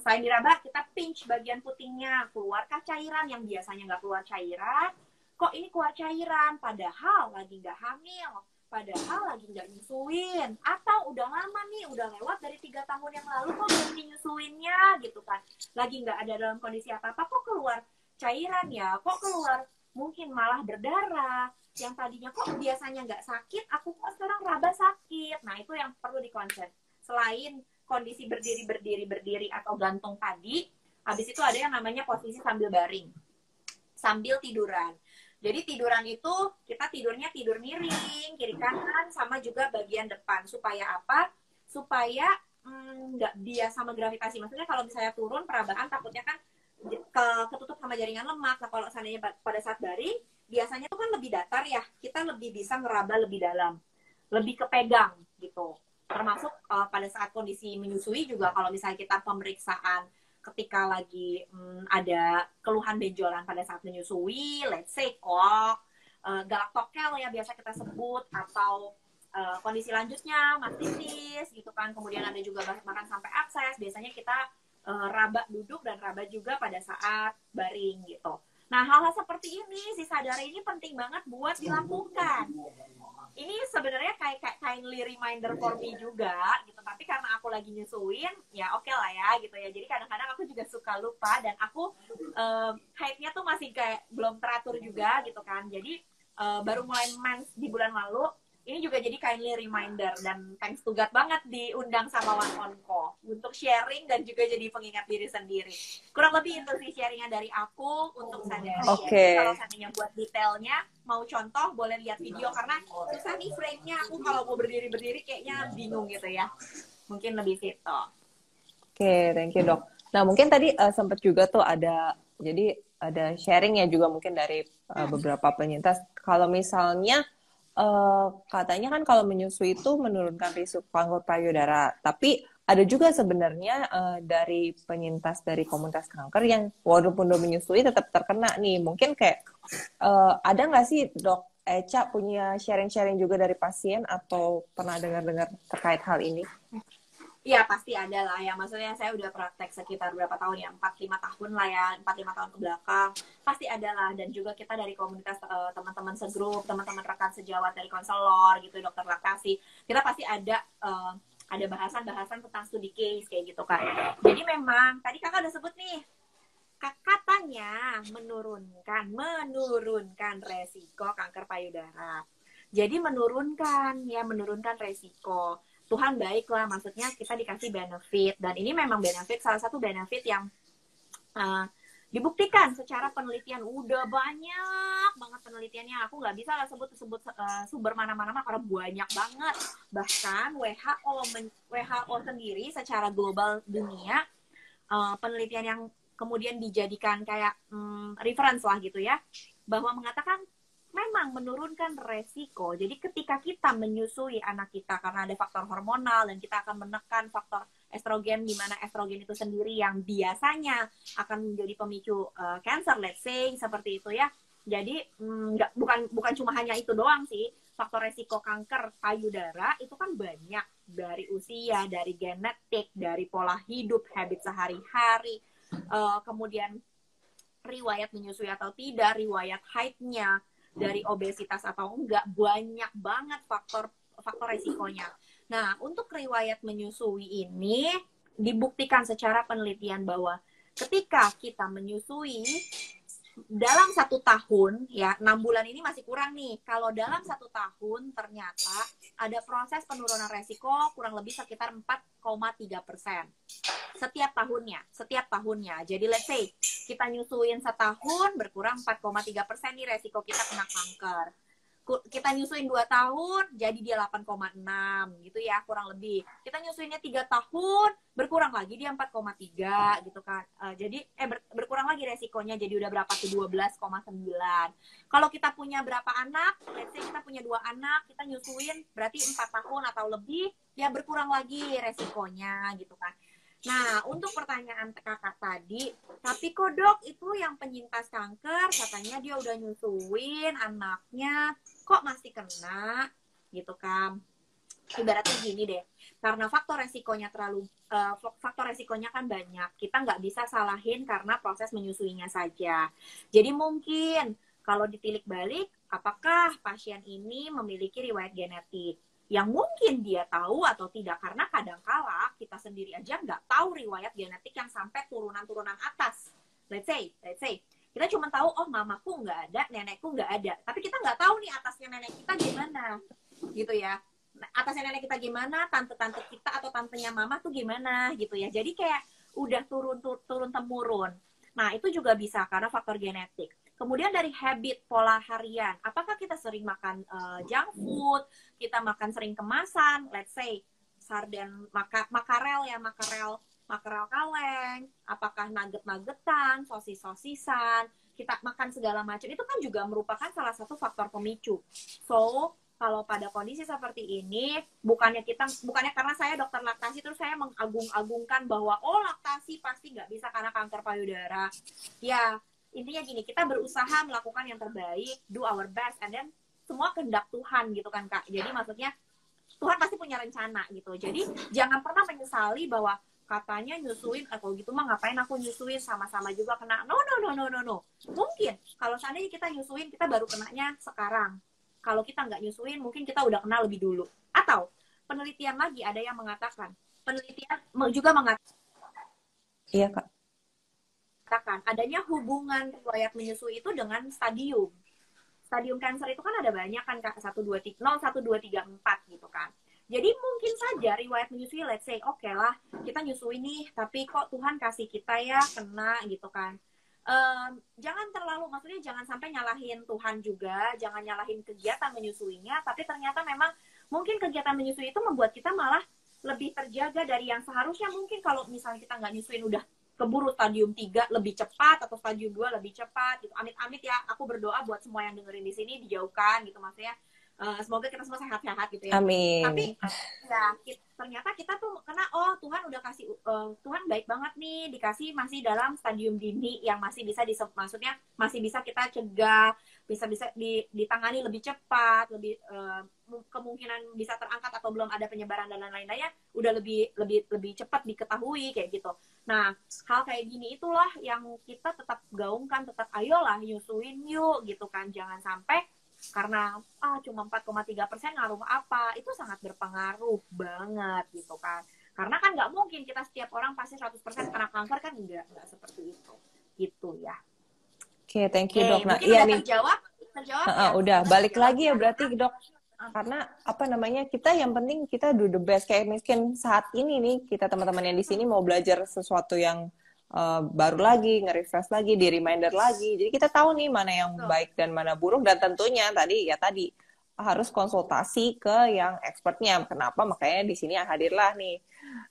selain diraba, kita pinch bagian putingnya, keluarkah cairan yang biasanya nggak keluar cairan, kok ini keluar cairan, padahal lagi nggak hamil, padahal lagi nggak nyusuin, atau udah lama nih, udah lewat dari 3 tahun yang lalu kok berhenti nyusuinnya gitu kan, lagi nggak ada dalam kondisi apa-apa kok keluar cairan ya, kok keluar mungkin malah berdarah, yang tadinya kok biasanya nggak sakit, aku kok sekarang raba sakit. Nah itu yang perlu dikonsen. Selain kondisi berdiri atau gantung tadi, habis itu ada yang namanya posisi sambil baring, sambil tiduran. Jadi tiduran itu kita tidurnya tidur miring, kiri kanan, sama juga bagian depan. Supaya apa? Supaya nggak bias sama gravitasi. Maksudnya kalau misalnya turun perabaan, takutnya kan ketutup sama jaringan lemak. Nah kalau seandainya pada saat baring, biasanya tuh kan lebih datar ya. Kita lebih bisa ngeraba lebih dalam, lebih kepegang gitu. Termasuk pada saat kondisi menyusui juga, kalau misalnya kita pemeriksaan ketika lagi ada keluhan benjolan pada saat menyusui, let's say kok galaktokel ya biasa kita sebut, atau kondisi lanjutnya mastitis gitu kan, kemudian ada juga bahkan sampai abses, biasanya kita raba duduk dan raba juga pada saat baring gitu. Nah hal-hal seperti ini, si sadar ini penting banget buat dilakukan. Ini sebenarnya kayak kindly reminder for me juga gitu, tapi karena aku lagi nyusuin ya oke lah ya gitu ya, jadi kadang-kadang aku juga suka lupa, dan aku haidnya tuh masih kayak belum teratur juga gitu kan, jadi baru mulai mens di bulan lalu. Ini juga jadi kindly reminder, dan thanks to God banget diundang sama One On Call untuk sharing dan juga jadi pengingat diri sendiri. Kurang lebih itu sih sharingan dari aku untuk sadari. Okay. Kalau seandainya buat detailnya, mau contoh boleh lihat video, karena susah nih frame-nya, aku kalau mau berdiri-berdiri kayaknya bingung gitu ya. Mungkin lebih situ. Oke, thank you dok. Nah mungkin tadi sempat juga tuh ada sharing ya juga mungkin dari beberapa penyintas. Kalau misalnya katanya kan kalau menyusui itu menurunkan risiko kanker payudara, tapi ada juga sebenarnya dari penyintas dari komunitas kanker yang walaupun udah menyusui tetap terkena nih. Mungkin kayak ada nggak sih dok Eca punya sharing-sharing juga dari pasien atau pernah dengar-dengar terkait hal ini? Iya pasti ada lah ya, maksudnya saya udah praktek sekitar berapa tahun ya, 4-5 tahun lah ya, 4-5 tahun ke belakang, pasti ada lah. Dan juga kita dari komunitas teman-teman segrup, teman-teman rekan sejawat dari konselor gitu, dokter laktasi, kita pasti ada bahasan-bahasan tentang studi case kayak gitu kan. Jadi memang tadi kakak udah sebut nih, katanya menurunkan resiko kanker payudara. Jadi menurunkan resiko. Tuhan baik lah, maksudnya kita dikasih benefit, dan ini memang salah satu benefit yang dibuktikan secara penelitian. Udah banyak banget penelitiannya, aku nggak bisa lah sebut sumber mana-mana karena banyak banget. Bahkan WHO sendiri secara global dunia, penelitian yang kemudian dijadikan kayak reference lah gitu ya, bahwa mengatakan memang menurunkan resiko. Jadi ketika kita menyusui anak kita karena ada faktor hormonal, dan kita akan menekan faktor estrogen, di mana estrogen itu sendiri yang biasanya akan menjadi pemicu cancer, let's say seperti itu ya. Jadi bukan cuma hanya itu doang sih. Faktor resiko kanker payudara itu kan banyak, dari usia, dari genetik, dari pola hidup, habit sehari-hari, kemudian riwayat menyusui atau tidak, riwayat haidnya, dari obesitas atau enggak, banyak banget faktor resikonya. Nah, untuk riwayat menyusui ini dibuktikan secara penelitian bahwa ketika kita menyusui dalam 1 tahun, ya 6 bulan ini masih kurang nih. Kalau dalam 1 tahun ternyata ada proses penurunan resiko kurang lebih sekitar 4,3% setiap tahunnya. Jadi let's say kita nyusuin setahun berkurang 4,3% nih resiko kita kena kanker. Kita nyusuin 2 tahun jadi dia 8,6 gitu ya, kurang lebih. Kita nyusuinnya 3 tahun berkurang lagi dia 4,3 gitu kan. Jadi berkurang lagi resikonya, jadi udah berapa tuh, 12,9. Kalau kita punya berapa anak, let's say kita punya 2 anak, kita nyusuin berarti 4 tahun atau lebih, ya berkurang lagi resikonya gitu kan. Nah, untuk pertanyaan kakak tadi, tapi kok dok itu yang penyintas kanker katanya dia udah nyusuin anaknya, kok masih kena gitu kan. Ibaratnya gini deh, karena faktor resikonya kan banyak, kita nggak bisa salahin karena proses menyusuinya saja. Jadi mungkin kalau ditilik balik, apakah pasien ini memiliki riwayat genetik yang mungkin dia tahu atau tidak, karena kadangkala kita sendiri aja nggak tahu riwayat genetik yang sampai turunan-turunan atas. Let's say kita cuma tahu, oh mamaku nggak ada, nenekku nggak ada, tapi kita nggak tahu nih atasnya nenek kita gimana gitu ya. Atasnya nenek kita gimana, tante-tante kita atau tantenya mama tuh gimana gitu ya. Jadi kayak udah turun temurun. Nah, itu juga bisa karena faktor genetik. Kemudian dari habit, pola harian. Apakah kita sering makan junk food, kita makan sering kemasan, let's say sarden, makarel kaleng, apakah nugget-nuggetan, sosis-sosisan, kita makan segala macam, itu kan juga merupakan salah satu faktor pemicu. So, kalau pada kondisi seperti ini, bukannya karena saya dokter laktasi terus saya mengagung-agungkan bahwa oh laktasi pasti nggak bisa karena kanker payudara. Ya, intinya gini, kita berusaha melakukan yang terbaik, do our best, and then semua kehendak Tuhan gitu kan Kak. Jadi maksudnya Tuhan pasti punya rencana gitu. Jadi jangan pernah menyesali bahwa katanya nyusuin, kalau gitu mah ngapain aku nyusuin, sama-sama juga kena. No. Mungkin kalau seandainya kita nyusuin, kita baru kenanya sekarang. Kalau kita nggak nyusuin, mungkin kita udah kena lebih dulu. Atau penelitian lagi ada yang mengatakan, Iya Kak. Adanya hubungan riwayat menyusui itu dengan stadium. Stadium kanker itu kan ada banyak kan Kak, 1, 2, 3, 0, 1, 2, 3, 4 gitu kan. Jadi mungkin saja riwayat menyusui, let's say, oke lah, kita nyusui nih, tapi kok Tuhan kasih kita ya kena gitu kan. Jangan terlalu, maksudnya jangan sampai nyalahin Tuhan juga, jangan nyalahin kegiatan menyusuinya, tapi ternyata memang mungkin kegiatan menyusui itu membuat kita malah lebih terjaga dari yang seharusnya. Mungkin kalau misalnya kita nggak nyusuin udah keburu stadium 3 lebih cepat atau stadium 2 lebih cepat gitu. Amit-amit ya, aku berdoa buat semua yang dengerin di sini dijauhkan gitu, maksudnya semoga kita semua sehat-sehat gitu ya. Amin. Tapi ya ternyata kita tuh kena, oh Tuhan udah kasih, Tuhan baik banget nih, dikasih masih dalam stadium dini yang masih bisa maksudnya masih bisa kita cegah, bisa ditangani lebih cepat, lebih kemungkinan bisa terangkat atau belum ada penyebaran dan lain-lainnya udah lebih cepat diketahui kayak gitu. Nah, hal kayak gini itulah yang kita tetap gaungkan, tetap ayolah nyusuin yuk gitu kan. Jangan sampai karena cuma 4,3% ngaruh apa, itu sangat berpengaruh banget gitu kan. Karena kan nggak mungkin kita setiap orang pasti 100% kena kanker kan, enggak seperti itu gitu ya. Oke, thank you dok. Nah, iya nih. Terjawab ya. Udah, balik lagi ya berarti dok. Karena kita yang penting kita do the best. Kayak mungkin saat ini nih kita teman-teman yang di sini mau belajar sesuatu yang baru lagi, nge-refresh lagi, di-reminder lagi. Jadi kita tahu nih mana yang baik dan mana buruk, dan tentunya tadi harus konsultasi ke yang expertnya. Kenapa? Makanya di sini hadirlah nih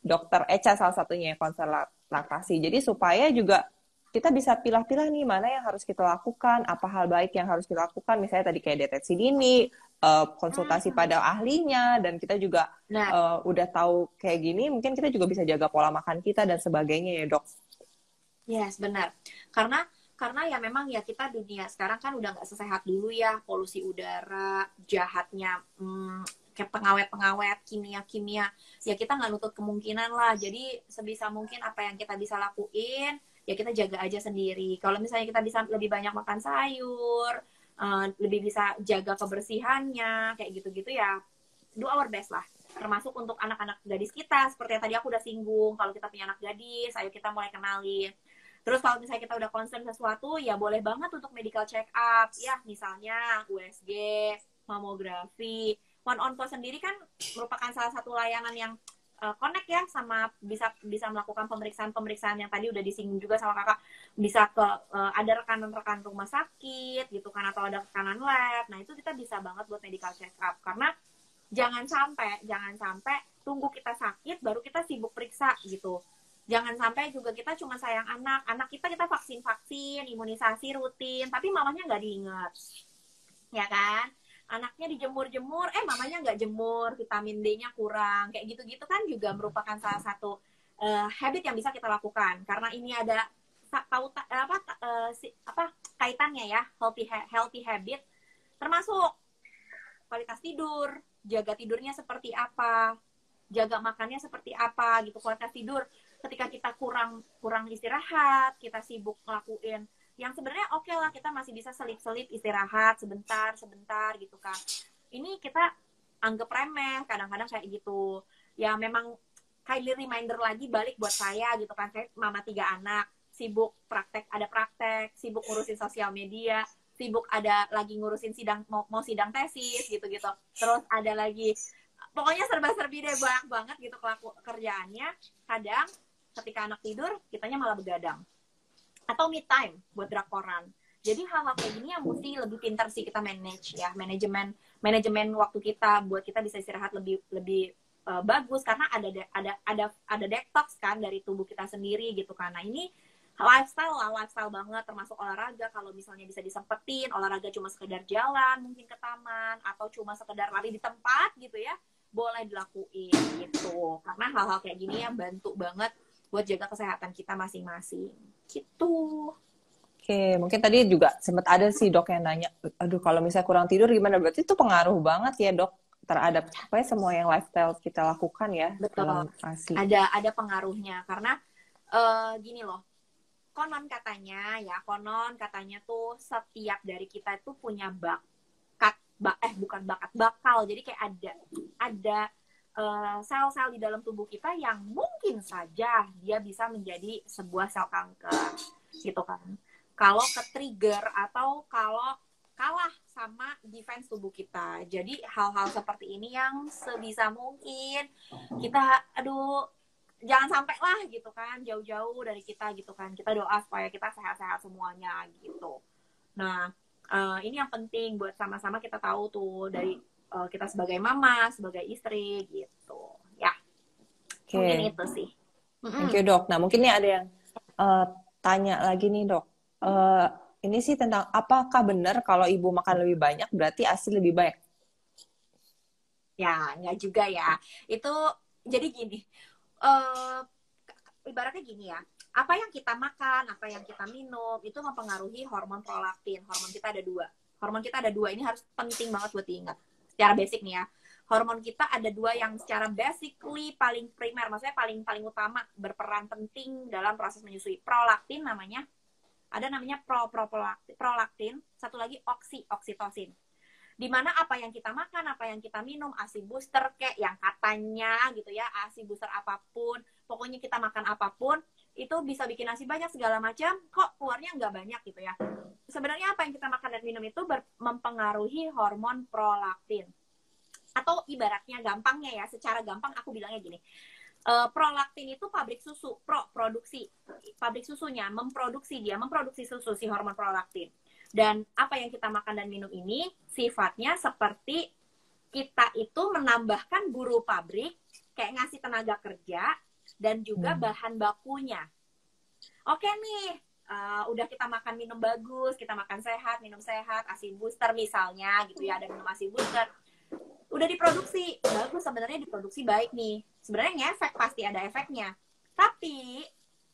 Dokter Echa salah satunya, konselor laktasi. Jadi supaya juga kita bisa pilah-pilah nih mana yang harus kita lakukan, apa hal baik yang harus kita lakukan, misalnya tadi kayak deteksi dini, konsultasi pada ahlinya, dan kita juga Nah, udah tahu kayak gini, mungkin kita juga bisa jaga pola makan kita dan sebagainya ya dok. yes, benar. Karena ya memang ya kita dunia sekarang kan udah nggak sesehat dulu ya, polusi udara, jahatnya kayak pengawet-pengawet, kimia-kimia. Ya kita nggak nutup kemungkinan lah. Jadi sebisa mungkin apa yang kita bisa lakuin, ya kita jaga aja sendiri. Kalau misalnya kita bisa lebih banyak makan sayur, lebih bisa jaga kebersihannya, kayak gitu-gitu ya, do our best lah. Termasuk untuk anak-anak gadis kita, seperti yang tadi aku udah singgung, kalau kita punya anak gadis, ayo kita mulai kenalin. Terus kalau misalnya kita udah concern sesuatu, ya boleh banget untuk medical check up, ya misalnya USG, mamografi. One on Call sendiri kan merupakan salah satu layanan yang connect ya sama bisa melakukan pemeriksaan yang tadi udah disinggung juga sama kakak, bisa ke ada rekan-rekan rumah sakit gitu kan, atau ada rekanan lab. Nah itu kita bisa banget buat medical check up, karena jangan sampai tunggu kita sakit baru kita sibuk periksa gitu. Jangan sampai juga kita cuma sayang anak kita vaksin imunisasi rutin, tapi mamanya nggak diingat, ya kan? Anaknya dijemur-jemur, mamanya nggak jemur, vitamin D-nya kurang, kayak gitu-gitu kan juga merupakan salah satu habit yang bisa kita lakukan. Karena ini ada kaitannya ya, healthy habit, termasuk kualitas tidur, jaga tidurnya seperti apa, jaga makannya seperti apa gitu. Kualitas tidur ketika kita kurang istirahat, kita sibuk ngelakuin yang sebenarnya oke lah, kita masih bisa selip-selip istirahat sebentar gitu kan. Ini kita anggap remeh kadang-kadang kayak gitu. Ya memang kindly reminder lagi balik buat saya gitu kan, saya mama 3 anak, sibuk praktek, sibuk ngurusin sosial media, sibuk ada lagi ngurusin sidang mau sidang tesis gitu-gitu. Terus ada lagi pokoknya serba-serbi deh, banyak banget gitu kerjaannya. Kadang ketika anak tidur, kitanya malah begadang. Atau me time buat drakoran. Jadi hal-hal kayak gini yang mesti lebih pintar sih kita manage ya, manajemen waktu kita buat kita bisa istirahat lebih bagus, karena ada detox kan dari tubuh kita sendiri gitu kan. Nah ini lifestyle banget, termasuk olahraga. Kalau misalnya bisa disempetin olahraga, cuma sekedar jalan mungkin ke taman, atau cuma sekedar lari di tempat gitu ya, boleh dilakuin gitu. Karena hal-hal kayak gini ya bantu banget buat jaga kesehatan kita masing-masing gitu. Oke, mungkin tadi juga sempat ada sih dok yang nanya, aduh kalau misalnya kurang tidur gimana? Berarti itu pengaruh banget ya dok terhadap pokoknya semua yang lifestyle kita lakukan ya. Betul, dalam ASI. ada pengaruhnya. Karena gini loh, konon katanya tuh setiap dari kita itu punya bukan bakat, bakal. Jadi kayak ada sel-sel di dalam tubuh kita yang mungkin saja dia bisa menjadi sebuah sel kanker gitu kan. Kalau ke-trigger atau kalau kalah sama defense tubuh kita. Jadi hal-hal seperti ini yang sebisa mungkin kita jangan sampai lah gitu kan, jauh-jauh dari kita gitu kan. Kita doa supaya kita sehat-sehat semuanya gitu. Nah, ini yang penting buat sama-sama kita tahu tuh dari kita sebagai mama, sebagai istri gitu. Ya, mungkin itu sih. Thank you dok. Nah mungkin nih ada yang tanya lagi nih dok. Ini sih tentang apakah benar kalau ibu makan lebih banyak berarti ASI lebih baik? Ya, nggak juga ya. Itu jadi gini, ibaratnya gini ya, apa yang kita makan, apa yang kita minum, itu mempengaruhi hormon prolaktin. Hormon kita ada dua, ini harus penting banget buat diingat. Secara basic nih ya, hormon kita ada dua yang secara basically paling primer, maksudnya paling utama, berperan penting dalam proses menyusui. Prolaktin namanya, ada namanya prolaktin, satu lagi oksitosin. Dimana apa yang kita makan, apa yang kita minum, ASI booster kayak yang katanya gitu ya, ASI booster apapun, pokoknya kita makan apapun, itu bisa bikin ASI banyak segala macam, kok keluarnya nggak banyak gitu ya. Sebenarnya apa yang kita makan dan minum itu mempengaruhi hormon prolaktin. Atau ibaratnya gampangnya ya, secara gampang aku bilangnya gini, prolaktin itu pabrik susu, produksi, pabrik susunya, memproduksi susu, si hormon prolaktin. Dan apa yang kita makan dan minum ini sifatnya seperti kita itu menambahkan buruh pabrik, kayak ngasih tenaga kerja dan juga bahan bakunya. Oke nih, udah kita makan minum bagus, kita makan sehat, minum sehat, ASI booster misalnya gitu ya, ada minum ASI booster, udah diproduksi bagus, sebenarnya diproduksi baik nih, sebenarnya ngefek, pasti ada efeknya, tapi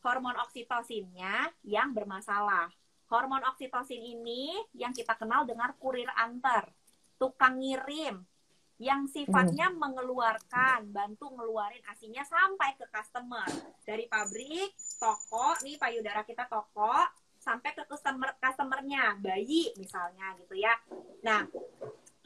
hormon oksitosinnya yang bermasalah. Hormon oksitosin ini yang kita kenal dengan kurir antar, tukang ngirim, yang sifatnya mengeluarkan, bantu ngeluarin asinya sampai ke customer. Dari pabrik, toko, nih payudara kita toko, sampai ke customernya, bayi misalnya gitu ya. Nah,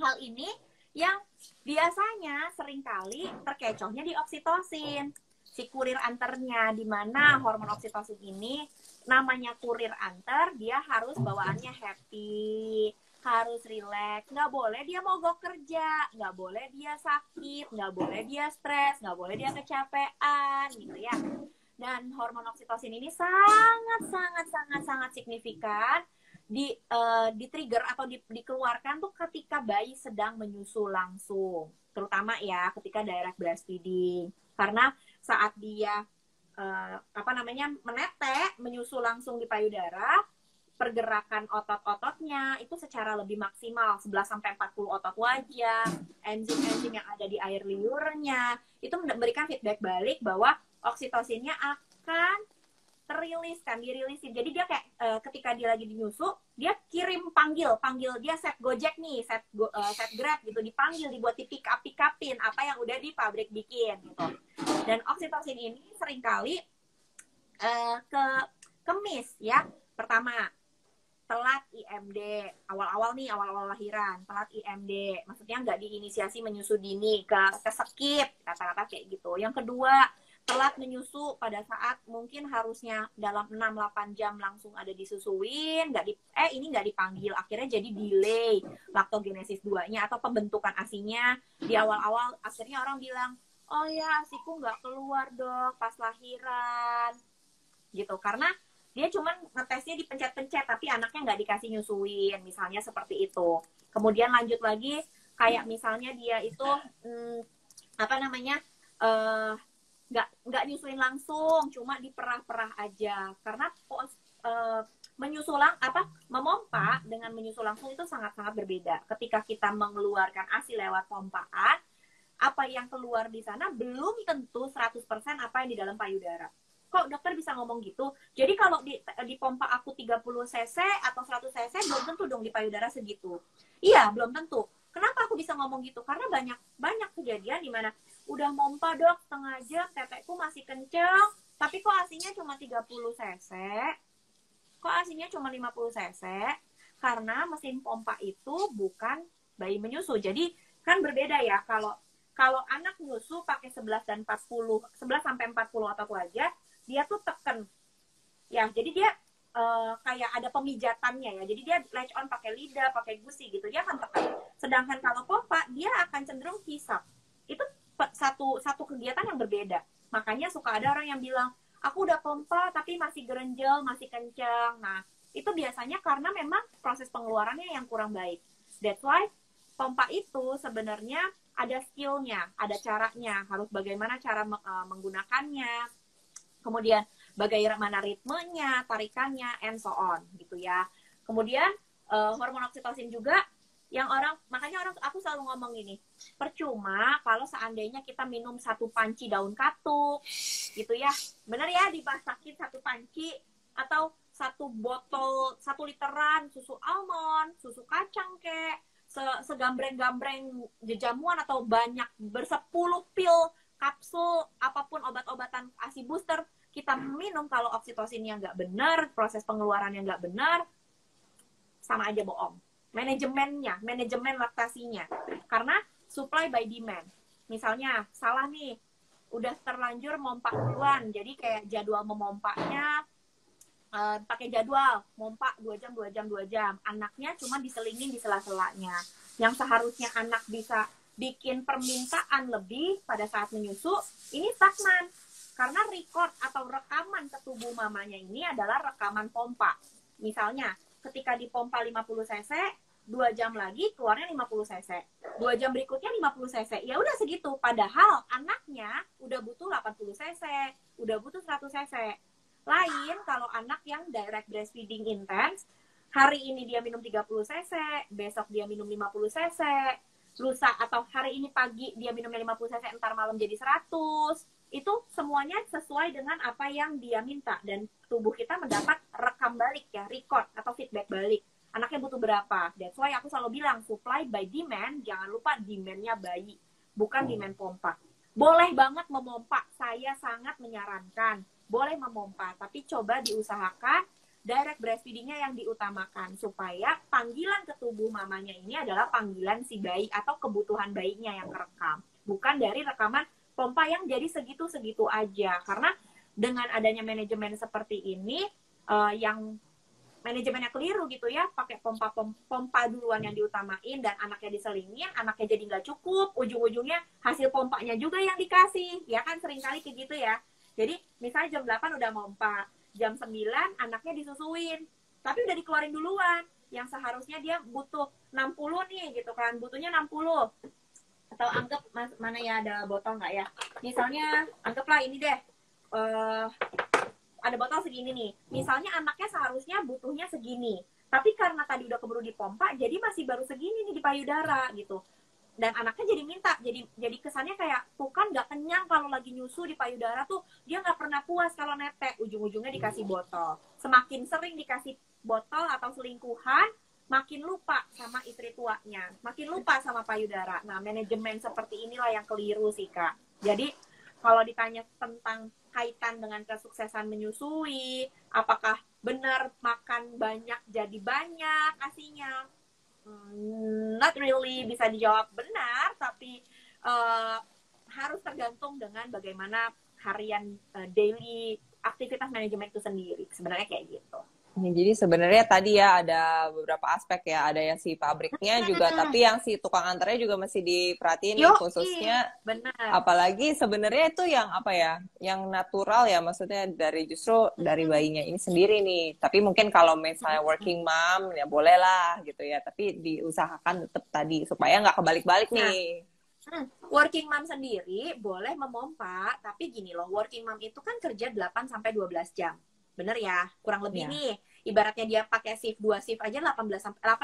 hal ini yang biasanya seringkali terkecohnya di oksitosin. Si kurir anternya, di mana hormon oksitosin ini namanya kurir anter, dia harus bawaannya happy, harus rileks, nggak boleh dia mogok kerja, nggak boleh dia sakit, nggak boleh dia stres, nggak boleh dia kecapean gitu ya. Dan hormon oksitosin ini sangat signifikan di trigger atau dikeluarkan tuh ketika bayi sedang menyusu langsung, terutama ya ketika direct breastfeeding, karena saat dia menetek, menyusu langsung di payudara, pergerakan otot-ototnya itu secara lebih maksimal, 11-40 otot wajah, enzim-enzim yang ada di air liurnya, itu memberikan feedback balik bahwa oksitosinnya akan dirilisin. Jadi dia kayak ketika dia lagi dinyusu, dia panggil dia set Gojek nih, set Grab gitu, dipanggil, dibuat pick-upin apa yang udah di pabrik bikin gitu. Dan oksitosin ini seringkali kemis ya. Pertama, telat IMD, awal-awal lahiran, telat IMD, maksudnya nggak diinisiasi menyusu dini, skip, kata-kata kayak gitu. Yang kedua, telat menyusu pada saat mungkin harusnya dalam 6-8 jam langsung ada disusuin, ini nggak dipanggil, akhirnya jadi delay laktogenesis 2-nya atau pembentukan ASINya di awal-awal, akhirnya orang bilang, oh ya ASIku nggak keluar dok pas lahiran, gitu, karena dia cuman ngetesnya dipencet-pencet, tapi anaknya nggak dikasih nyusuin, misalnya seperti itu. Kemudian lanjut lagi, kayak misalnya dia itu, nggak nyusuin langsung, cuma diperah-perah aja. Karena memompa dengan menyusu langsung itu sangat-sangat berbeda. Ketika kita mengeluarkan ASI lewat pompaan, apa yang keluar di sana belum tentu 100% apa yang di dalam payudara. Kok dokter bisa ngomong gitu? Jadi kalau di pompa aku 30 cc atau 100 cc belum tentu dong di payudara segitu. Iya, belum tentu. Kenapa aku bisa ngomong gitu? Karena banyak kejadian di mana udah pompa dok setengah jam, tetekku masih kenceng, tapi kok asinya cuma 30 cc? Kok asinya cuma 50 cc? Karena mesin pompa itu bukan bayi menyusu. Jadi kan berbeda ya, kalau anak nyusu pakai 11 sampai 40 otot wajah, dia tuh teken ya, jadi dia kayak ada pemijatannya ya, jadi dia latch on pakai lidah, pakai gusi gitu, dia akan tekan. Sedangkan kalau pompa dia akan cenderung hisap. Itu satu kegiatan yang berbeda. Makanya suka ada orang yang bilang, aku udah pompa tapi masih gerenjel, masih kencang. Nah itu biasanya karena memang proses pengeluarannya yang kurang baik. That's why pompa itu sebenarnya ada skillnya, ada caranya, harus bagaimana cara menggunakannya, kemudian bagaimana ritmenya, tarikannya, and so on gitu ya. Kemudian hormon oksitosin juga yang makanya aku selalu ngomong gini, percuma kalau seandainya kita minum 1 panci daun katuk gitu ya, bener ya, dimasakin 1 panci atau 1 botol 1 literan susu almond, susu kacang segambreng-gambreng jamuan atau banyak bersepuluh pil kapsul, apapun obat-obatan ASI booster kita minum, kalau oksitosinnya nggak benar, proses pengeluarannya nggak benar, sama aja bohong. Manajemen laktasinya. Karena supply by demand. Misalnya, salah nih, udah terlanjur mompa duluan, jadi kayak jadwal memompanya, pakai jadwal, mompa 2 jam, anaknya cuma diselingin di sela-selanya. Yang seharusnya anak bisa bikin permintaan lebih pada saat menyusu, ini stagnan. Karena record atau rekaman ke tubuh mamanya ini adalah rekaman pompa. Misalnya, ketika dipompa 50 cc, 2 jam lagi keluarnya 50 cc. 2 jam berikutnya 50 cc. Ya udah segitu. Padahal anaknya udah butuh 80 cc, udah butuh 100 cc. Lain kalau anak yang direct breastfeeding intense, hari ini dia minum 30 cc, besok dia minum 50 cc, lusa atau hari ini pagi dia minumnya 50 cc, entar malam jadi 100. Itu semuanya sesuai dengan apa yang dia minta, dan tubuh kita mendapat rekam balik ya, record atau feedback balik. Anaknya butuh berapa. That's why aku selalu bilang supply by demand, jangan lupa demand-nya bayi, bukan demand pompa. Boleh banget memompa, saya sangat menyarankan. Boleh memompa, tapi coba diusahakan direct breastfeeding-nya yang diutamakan, supaya panggilan ke tubuh mamanya ini adalah panggilan si bayi atau kebutuhan bayinya yang kerekam, bukan dari rekaman pompa yang jadi segitu-segitu aja. Karena dengan adanya manajemen seperti ini, yang manajemennya keliru gitu ya, pakai pompa duluan yang diutamain dan anaknya diselingin, anaknya jadi nggak cukup, ujung-ujungnya hasil pompanya juga yang dikasih, ya kan sering kali kayak gitu ya. Jadi misalnya jam 8 udah pompa, jam 9 anaknya disusuin, tapi udah dikeluarin duluan, yang seharusnya dia butuh 60 nih gitu kan, butuhnya 60. Atau anggap mana ya, ada botol nggak ya, misalnya anggaplah ini deh, ada botol segini nih, misalnya anaknya seharusnya butuhnya segini, tapi karena tadi udah keburu dipompa jadi masih baru segini nih di payudara gitu, dan anaknya jadi minta, jadi kesannya kayak tuh kan nggak kenyang kalau lagi nyusu di payudara tuh, dia nggak pernah puas kalau netek, ujung-ujungnya dikasih botol. Semakin sering dikasih botol atau selingkuhan, makin lupa sama istri tuanya, makin lupa sama payudara. Nah, manajemen seperti inilah yang keliru sih Kak. Jadi kalau ditanya tentang kaitan dengan kesuksesan menyusui, apakah benar makan banyak jadi banyak asinya? Not really bisa dijawab benar, tapi harus tergantung dengan bagaimana harian daily aktivitas manajemen itu sendiri. Sebenarnya kayak gitu. Jadi sebenarnya tadi ya ada beberapa aspek ya, ada yang si pabriknya juga, tapi yang si tukang antarnya juga mesti diperhatiin nih, khususnya benar. Apalagi sebenarnya itu yang apa ya, yang natural ya, maksudnya dari justru dari bayinya ini sendiri nih. Tapi mungkin kalau misalnya working mom ya boleh lah gitu ya, tapi diusahakan tetap tadi supaya nggak kebalik-balik nih. Working mom sendiri boleh memompa, tapi gini loh, working mom itu kan kerja 8 sampai 12 jam. Bener ya, kurang lebih nih. Ibaratnya dia pakai shift 2 shift aja 8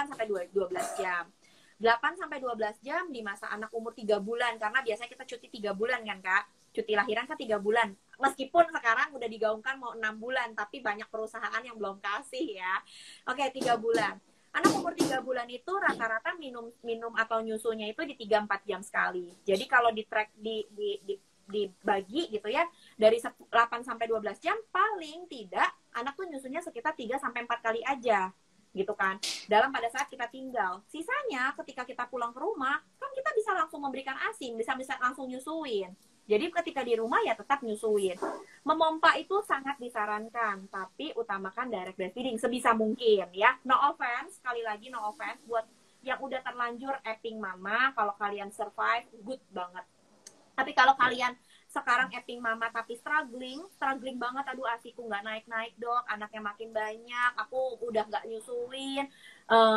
sampai 12 jam. 8 sampai 12 jam di masa anak umur 3 bulan, karena biasanya kita cuti 3 bulan kan Kak. Cuti lahiran kan 3 bulan. Meskipun sekarang udah digaungkan mau 6 bulan, tapi banyak perusahaan yang belum kasih ya. Oke, 3 bulan. Anak umur 3 bulan itu rata-rata minum atau nyusunya itu di 3-4 jam sekali. Jadi kalau di track dibagi gitu ya, dari 8 sampai 12 jam paling tidak anak tuh nyusunya sekitar 3 sampai 4 kali aja gitu kan, dalam pada saat kita tinggal. Sisanya ketika kita pulang ke rumah kan kita bisa langsung memberikan ASI, bisa langsung nyusuin. Jadi ketika di rumah ya tetap nyusuin. Memompa itu sangat disarankan, tapi utamakan direct breastfeeding sebisa mungkin ya. No offense, sekali lagi no offense buat yang udah terlanjur apping mama, kalau kalian survive good banget. Tapi kalau kalian sekarang apping mama tapi struggling banget, aduh asiku nggak naik-naik dok, anaknya makin banyak, aku udah nggak nyusuin,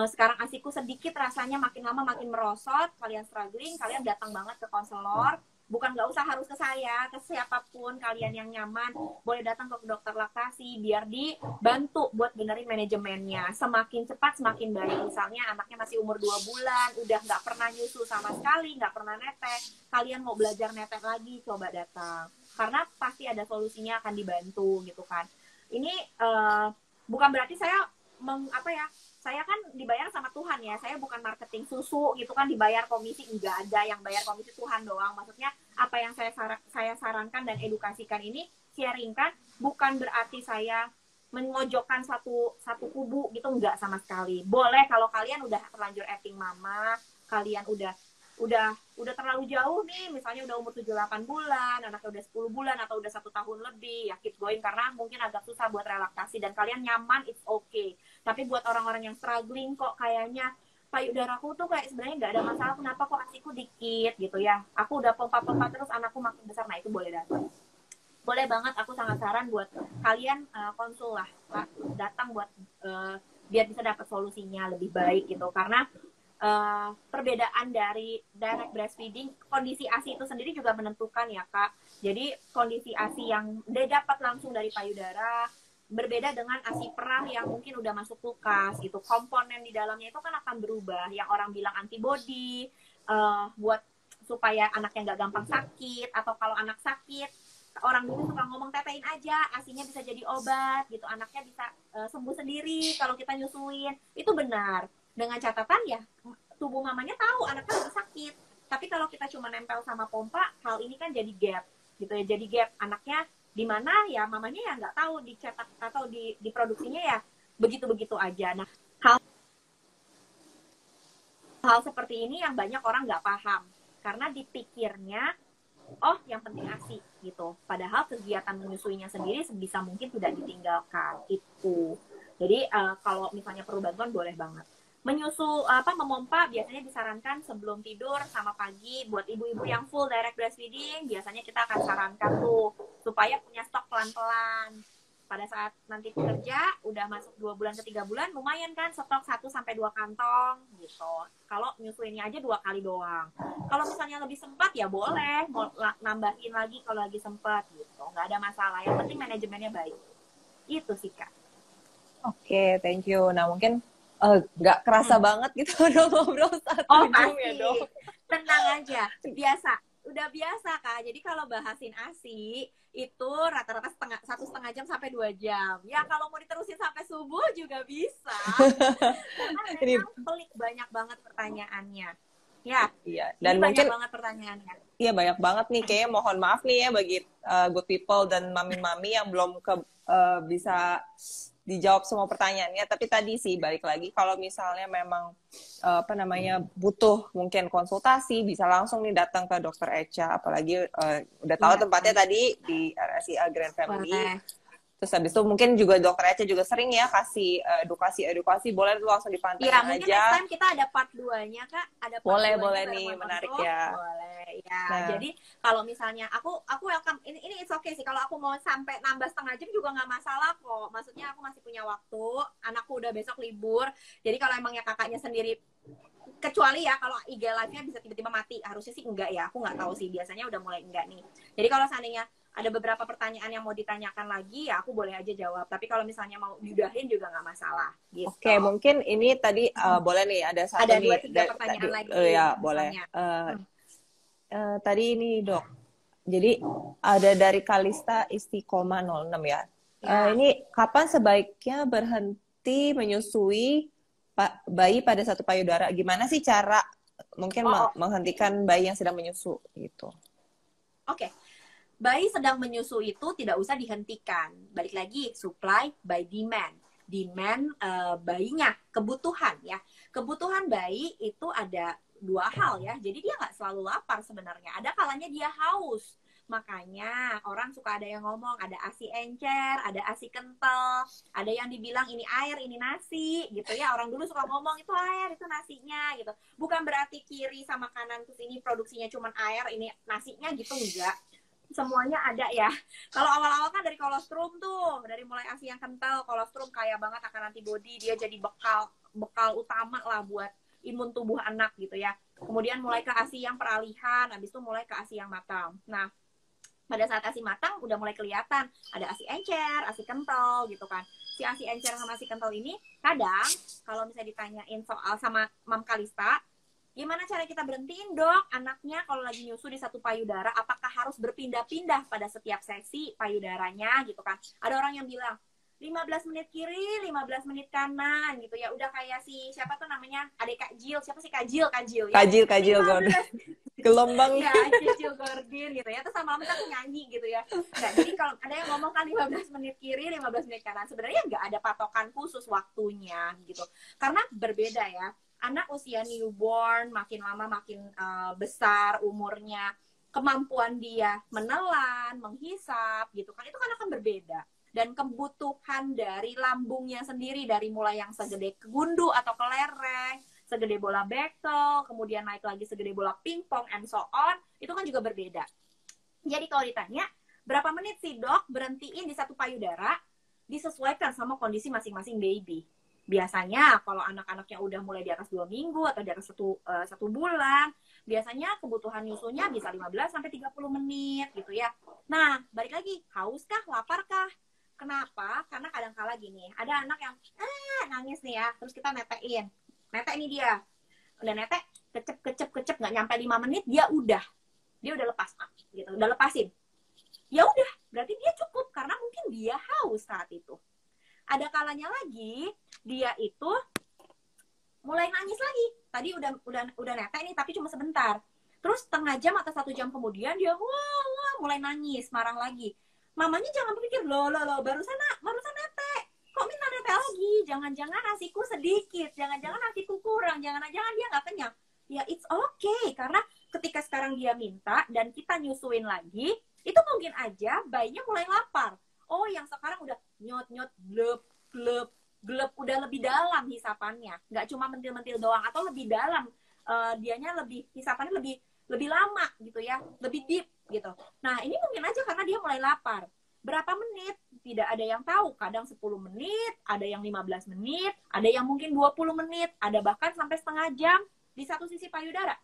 sekarang asiku sedikit, rasanya makin lama makin merosot, kalian struggling, kalian datang banget ke konselor. Bukan nggak usah harus ke saya, ke siapapun kalian yang nyaman, boleh datang ke dokter laktasi biar dibantu buat benerin manajemennya. Semakin cepat semakin baik. Misalnya anaknya masih umur 2 bulan, udah nggak pernah nyusu sama sekali, nggak pernah netek, kalian mau belajar netek lagi, coba datang. Karena pasti ada solusinya, akan dibantu gitu kan. Ini bukan berarti saya saya kan dibayar sama Tuhan ya, saya bukan marketing susu gitu kan, dibayar komisi, enggak ada, yang bayar komisi Tuhan doang. Maksudnya apa yang saya sarankan dan edukasikan ini, sharingkan, bukan berarti saya memojokkan satu kubu gitu, enggak sama sekali. Boleh kalau kalian udah terlanjur apping mama, kalian udah terlalu jauh nih, misalnya udah umur 7-8 bulan, anaknya udah 10 bulan atau udah 1 tahun lebih, ya keep going, karena mungkin agak susah buat relaksasi dan kalian nyaman, it's okay. Tapi buat orang-orang yang struggling, kok kayaknya payudaraku tuh kayak sebenarnya nggak ada masalah, kenapa kok asiku dikit gitu ya, aku udah pompa-pompa terus anakku makin besar, nah itu boleh datang. Boleh banget, aku sangat saran buat kalian konsul lah, datang buat biar bisa dapat solusinya lebih baik gitu. Karena perbedaan dari direct breastfeeding, kondisi ASI itu sendiri juga menentukan ya Kak. Jadi kondisi ASI yang dapat langsung dari payudara berbeda dengan ASI perah yang mungkin udah masuk kulkas gitu. Komponen di dalamnya itu kan akan berubah. Yang orang bilang antibody buat supaya anaknya nggak gampang sakit, atau kalau anak sakit, orang dulu suka ngomong tetein aja, ASINya bisa jadi obat gitu, anaknya bisa sembuh sendiri kalau kita nyusuin. Itu benar. Dengan catatan ya, tubuh mamanya tahu anaknya lagi sakit. Tapi kalau kita cuma nempel sama pompa, hal ini kan jadi gap gitu ya. Jadi gap, anaknya di mana ya mamanya ya nggak tahu, dicetak atau diproduksinya ya begitu-begitu aja. Nah, hal seperti ini yang banyak orang nggak paham. Karena dipikirnya, oh yang penting ASI gitu. Padahal kegiatan menyusuinya sendiri sebisa mungkin tidak ditinggalkan. Itu. Jadi kalau misalnya perlu bantuan boleh banget. Memompa biasanya disarankan sebelum tidur sama pagi. Buat ibu-ibu yang full direct breastfeeding, biasanya kita akan sarankan tuh supaya punya stok pelan-pelan. Pada saat nanti kerja, udah masuk 2 bulan ke 3 bulan, lumayan kan stok 1-2 kantong gitu. Kalau nyusuinnya aja 2 kali doang. Kalau misalnya lebih sempat ya boleh, mau nambahin lagi kalau lagi sempat gitu. Nggak ada masalah, yang penting manajemennya baik. Itu sih Kak. Oke, thank you. Nah mungkin nggak kerasa banget gitu udah ngobrol 1 jam ya dok. Tenang aja, biasa. Udah biasa Kak. Jadi kalau bahasin ASI itu rata-rata 1,5 jam sampai 2 jam. Ya kalau mau diterusin sampai subuh juga bisa. Karena memang pelik, banyak banget pertanyaannya. Ya, iya. Dan mungkin banyak banget pertanyaannya. Iya banyak banget nih. Kayaknya mohon maaf nih ya bagi good people dan mami-mami yang belum bisa dijawab semua pertanyaannya. Tapi tadi sih balik lagi, kalau misalnya memang butuh mungkin konsultasi, bisa langsung nih datang ke Dokter Echa. Apalagi udah tahu tempatnya tadi di RSIA Grand Family. Boleh. Terus habis itu mungkin juga Dokter Echa juga sering ya kasih edukasi, boleh tuh langsung dipantengin aja. Iya, mungkin next time kita ada part 2-nya Kak. Ada part boleh nih, menarik ya. Boleh ya. Nah. Jadi kalau misalnya aku welcome, ini it's okay sih. Kalau aku mau sampai nambah setengah jam juga nggak masalah kok. Maksudnya aku masih punya waktu, anakku udah besok libur. Jadi kalau emangnya kakaknya sendiri, kecuali ya kalau IG live-nya bisa tiba-tiba mati, harusnya sih enggak ya, aku nggak tahu sih, biasanya udah mulai enggak nih. Jadi kalau seandainya ada beberapa pertanyaan yang mau ditanyakan lagi, ya aku boleh aja jawab. Tapi kalau misalnya mau diudahin juga nggak masalah. Gitu. Oke, mungkin ini tadi boleh nih, ada satu ada nih. Ada 2-3 pertanyaan lagi. Ya, boleh. Tadi ini dok, jadi ada dari Kalista Istiqomah 06 ya. Ini kapan sebaiknya berhenti menyusui bayi pada satu payudara? Gimana sih cara mungkin menghentikan bayi yang sedang menyusu gitu? Oke. Bayi sedang menyusu itu tidak usah dihentikan. Balik lagi, supply by demand. Demand bayinya, kebutuhan ya. Kebutuhan bayi itu ada 2 hal ya. Jadi dia nggak selalu lapar sebenarnya. Ada kalanya dia haus. Makanya orang suka ada yang ngomong, ada ASI encer, ada ASI kental, ada yang dibilang ini air, ini nasi gitu ya. Orang dulu suka ngomong itu air, itu nasinya gitu. Bukan berarti kiri sama kanan terus ini produksinya cuma air, ini nasinya gitu, enggak. Semuanya ada ya. Kalau awal-awal kan dari kolostrum tuh, dari mulai ASI yang kental, kolostrum kaya banget akan antibody, dia jadi bekal utama lah buat imun tubuh anak gitu ya. Kemudian mulai ke ASI yang peralihan, habis itu mulai ke ASI yang matang. Nah, pada saat ASI matang udah mulai kelihatan ada ASI encer, ASI kental gitu kan. Si ASI encer sama ASI kental ini kadang kalau misalnya ditanyain soal sama Mam Kalista, gimana cara kita berhentiin dok anaknya kalau lagi nyusu di satu payudara, apakah harus berpindah-pindah pada setiap sesi payudaranya gitu kan. Ada orang yang bilang 15 menit kiri, 15 menit kanan gitu ya. Udah kayak si siapa tuh namanya, adik Kak Jill, siapa sih Kak Jill ya. Kak Jill Gordon. Gelombang ya, Jill Gordon gitu ya. Terus sama kita tuh nyanyi gitu ya. Nah, jadi kalau ada yang ngomong kan 15 menit kiri, 15 menit kanan, sebenarnya nggak ada patokan khusus waktunya gitu. Karena berbeda ya. Anak usia newborn makin lama makin besar umurnya, kemampuan dia menelan, menghisap gitu kan, itu kan akan berbeda. Dan kebutuhan dari lambungnya sendiri, dari mulai yang segede gundu atau kelereng, segede bola bekel, kemudian naik lagi segede bola pingpong, and so on, itu kan juga berbeda. Jadi kalau ditanya, berapa menit sih dok berhentiin di satu payudara, disesuaikan sama kondisi masing-masing baby. Biasanya kalau anak-anaknya udah mulai di atas 2 minggu atau di atas satu bulan, biasanya kebutuhan nyusunya bisa 15 sampai 30 menit gitu ya. Nah, balik lagi, haus kah, lapar kah? Kenapa? Karena kadang-kala gini, ada anak yang nangis nih ya, terus kita netein. Netek nih dia. Udah netek, kecep nggak nyampe 5 menit dia udah lepas gitu, udah lepasin. Ya udah, berarti dia cukup karena mungkin dia haus saat itu. Ada kalanya lagi dia itu mulai nangis lagi. Tadi udah netek nih tapi cuma sebentar. Terus setengah jam atau 1 jam kemudian dia wah mulai nangis, marah lagi. Mamanya jangan berpikir loh barusan netek. Kok minta netek lagi? Jangan-jangan asiku sedikit, jangan-jangan asiku kurang, jangan-jangan dia nggak kenyang. Ya it's okay karena ketika sekarang dia minta dan kita nyusuin lagi, itu mungkin aja bayinya mulai lapar. Oh, yang sekarang udah nyot-nyot, glep, udah lebih dalam hisapannya. Nggak cuma mentil-mentil doang, atau lebih dalam. Dianya hisapannya lebih lama gitu ya, lebih deep gitu. Nah, ini mungkin aja karena dia mulai lapar. Berapa menit? Tidak ada yang tahu. Kadang 10 menit, ada yang 15 menit, ada yang mungkin 20 menit, ada bahkan sampai setengah jam di satu sisi payudara.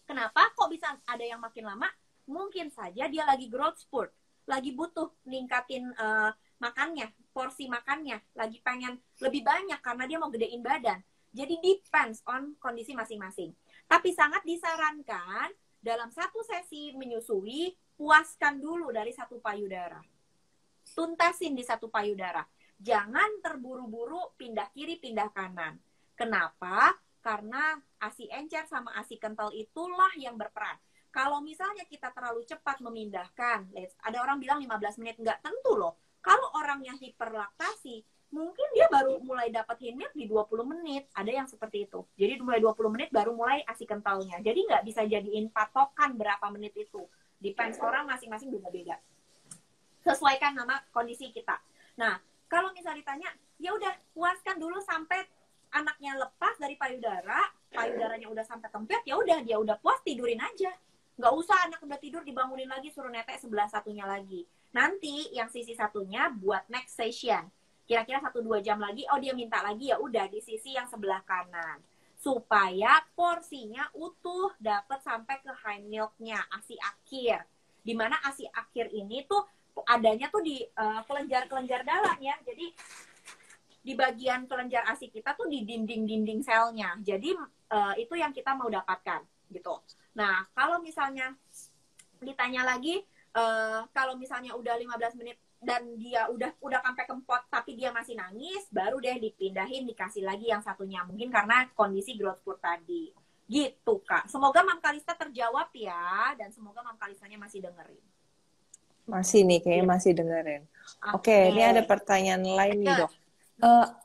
Kenapa? Kok bisa ada yang makin lama? Mungkin saja dia lagi growth spurt, lagi butuh ningkatin makannya, porsi makannya, lagi pengen lebih banyak karena dia mau gedein badan. Jadi depends on kondisi masing-masing. Tapi sangat disarankan dalam satu sesi menyusui, puaskan dulu dari satu payudara. Tuntasin di satu payudara. Jangan terburu-buru pindah kiri, pindah kanan. Kenapa? Karena ASI encer sama ASI kental itulah yang berperan. Kalau misalnya kita terlalu cepat memindahkan, ada orang bilang 15 menit, nggak tentu loh. Kalau orang yang hiperlaktasi, mungkin dia baru mulai dapat hint di 20 menit. Ada yang seperti itu. Jadi mulai 20 menit baru mulai ASI kentalnya. Jadi nggak bisa jadiin patokan berapa menit itu. Depends, orang masing-masing beda-beda. Sesuaikan nama kondisi kita. Nah, kalau misalnya ditanya, ya udah puaskan dulu sampai anaknya lepas dari payudaranya udah sampai kempet, ya udah dia udah puas, tidurin aja. Nggak usah anak udah tidur dibangunin lagi suruh netek sebelah satunya lagi. Nanti yang sisi satunya buat next session. Kira-kira 1-2 jam lagi, oh dia minta lagi, ya udah di sisi yang sebelah kanan. Supaya porsinya utuh, dapat sampai ke high milk-nya, ASI akhir. Dimana ASI akhir ini tuh adanya tuh di kelenjar-kelenjar dalam ya. Jadi di bagian kelenjar ASI kita tuh di dinding-dinding selnya. Jadi itu yang kita mau dapatkan gitu. Nah, kalau misalnya ditanya lagi, kalau misalnya udah 15 menit dan dia udah sampai kempot tapi dia masih nangis, baru deh dipindahin, dikasih lagi yang satunya. Mungkin karena kondisi growth spurt tadi. Gitu, Kak. Semoga Mam Kalista terjawab ya, dan semoga Mam Kalistanya masih dengerin. Masih nih, kayaknya masih dengerin. Oke, ini ada pertanyaan lain nih, Dok.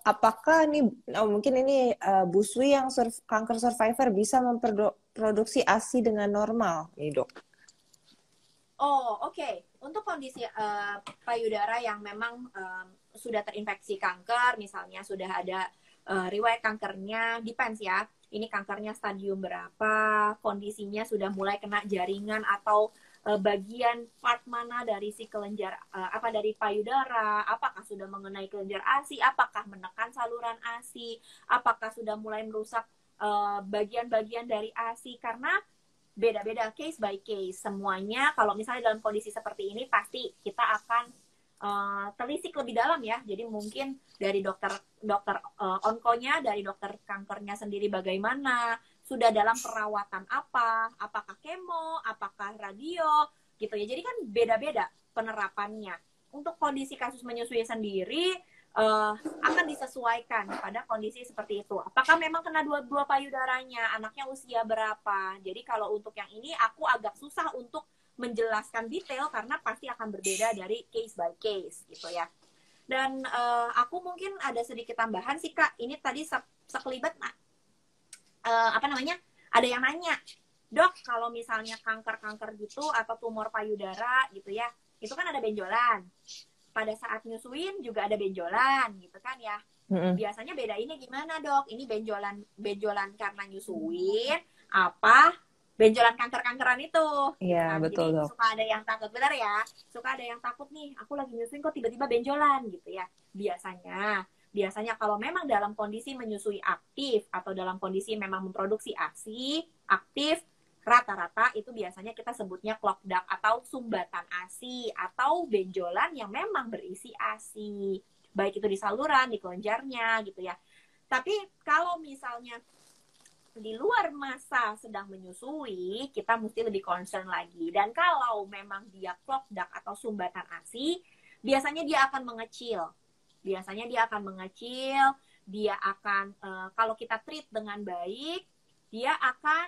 Apakah nih mungkin ini Bu Swi yang kanker survivor bisa memproduksi ASI dengan normal nih, Dok? Oh, oke. Untuk kondisi payudara yang memang sudah terinfeksi kanker, misalnya sudah ada riwayat kankernya, depends ya. Ini kankernya stadium berapa, kondisinya sudah mulai kena jaringan atau bagian part mana dari si kelenjar dari payudara, apakah sudah mengenai kelenjar ASI, apakah menekan saluran ASI, apakah sudah mulai merusak bagian-bagian dari ASI, karena beda-beda case by case semuanya. Kalau misalnya dalam kondisi seperti ini pasti kita akan telisik lebih dalam ya. Jadi mungkin dari dokter onkonya, dari dokter kankernya sendiri bagaimana, sudah dalam perawatan apakah kemo, apakah radio, gitu ya. Jadi kan beda-beda penerapannya. Untuk kondisi kasus menyusui sendiri, akan disesuaikan pada kondisi seperti itu. Apakah memang kena dua payudaranya, anaknya usia berapa. Jadi kalau untuk yang ini, aku agak susah untuk menjelaskan detail, karena pasti akan berbeda dari case by case, gitu ya. Dan aku mungkin ada sedikit tambahan sih, Kak. Ini tadi sekelibat ada yang nanya, Dok, kalau misalnya kanker gitu atau tumor payudara gitu ya, itu kan ada benjolan. Pada saat nyusuin juga ada benjolan gitu kan ya. Biasanya beda ini gimana, Dok? Ini benjolan karena nyusuin apa benjolan kanker-kankeran itu? Iya, Nah, betul, jadi Dok. suka ada yang takut, benar ya? Suka ada yang takut nih, aku lagi nyusuin kok tiba-tiba benjolan gitu ya. Biasanya Biasanya kalau memang dalam kondisi menyusui aktif atau dalam kondisi memang memproduksi ASI aktif, rata-rata itu biasanya kita sebutnya clog duct atau sumbatan ASI atau benjolan yang memang berisi ASI. Baik itu di saluran, di kelenjarnya gitu ya. Tapi kalau misalnya di luar masa sedang menyusui, kita mesti lebih concern lagi. Dan kalau memang dia clog duct atau sumbatan ASI, biasanya dia akan mengecil. Dia akan kalau kita treat dengan baik, dia akan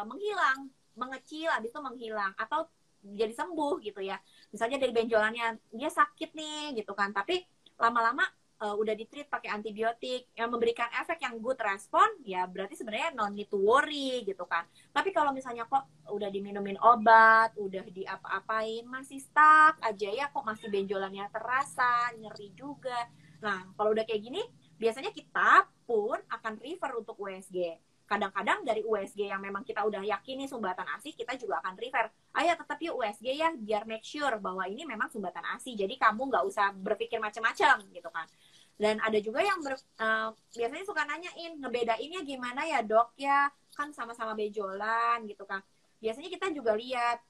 menghilang, mengecil, habis itu menghilang atau jadi sembuh gitu ya. Misalnya dari benjolannya dia sakit nih gitu kan, tapi lama-lama udah di-treat pakai antibiotik yang memberikan efek yang good respon, ya berarti sebenarnya no need to worry gitu kan. Tapi kalau misalnya kok udah diminumin obat, udah diapa-apain, masih stuck aja ya, kok masih benjolannya terasa, nyeri juga. Nah, kalau udah kayak gini, biasanya kita pun akan refer untuk USG. Kadang-kadang dari USG yang memang kita udah yakin nih sumbatan ASI, kita juga akan refer. Ayo tetap yuk USG ya, biar make sure bahwa ini memang sumbatan ASI. Jadi kamu nggak usah berpikir macam-macam gitu kan. Dan ada juga yang biasanya suka nanyain, ngebedainnya gimana ya dok ya, kan sama-sama benjolan gitu kan. Biasanya kita juga lihat,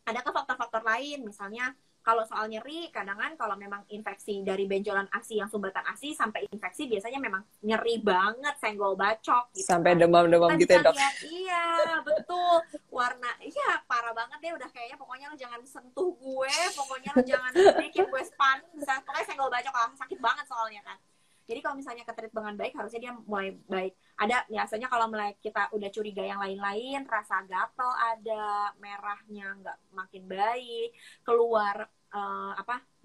adakah faktor-faktor lain, misalnya kalau soal nyeri, kadang-kadang kalau memang infeksi dari benjolan ASI yang sumbatan ASI sampai infeksi, biasanya memang nyeri banget, senggol bacok gitu. Sampai kan. demam-demam Kita gitu bisa ya dok? lihat, iya betul, warna, iya parah banget deh, udah kayaknya pokoknya lo jangan sentuh gue, pokoknya lo jangan bikin gue panik, bisa pokoknya senggol bacok lah, sakit banget soalnya kan. Jadi kalau misalnya ketreat dengan baik, harusnya dia mulai baik. Ada biasanya kalau mulai kita udah curiga yang lain-lain, rasa gatal ada, merahnya nggak makin baik, keluar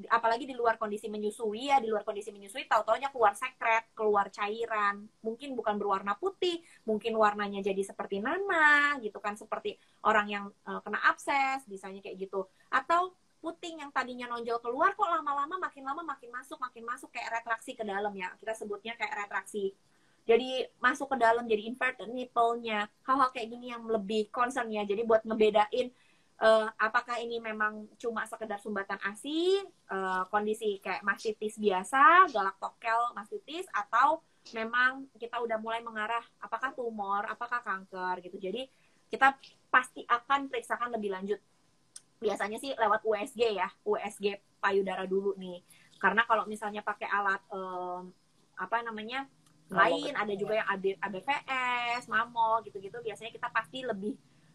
apalagi di luar kondisi menyusui ya, di luar kondisi menyusui tahu-taunya keluar sekret, keluar cairan, mungkin bukan berwarna putih, mungkin warnanya jadi seperti nanah gitu kan, seperti orang yang kena abses, misalnya kayak gitu. Atau puting yang tadinya nonjol keluar kok lama-lama makin masuk kayak retraksi ke dalam ya, kita sebutnya kayak retraksi, jadi masuk ke dalam, jadi inverted nipple-nya. Hal-hal kayak gini yang lebih concern ya, jadi buat ngebedain apakah ini memang cuma sekedar sumbatan ASI, kondisi kayak mastitis biasa, galaktokel mastitis, atau memang kita udah mulai mengarah apakah tumor, apakah kanker gitu. Jadi kita pasti akan periksakan lebih lanjut. Biasanya sih lewat USG ya, USG payudara dulu nih. Karena kalau misalnya pakai alat lain, ada juga yang ABVS, mammo gitu-gitu, biasanya kita pasti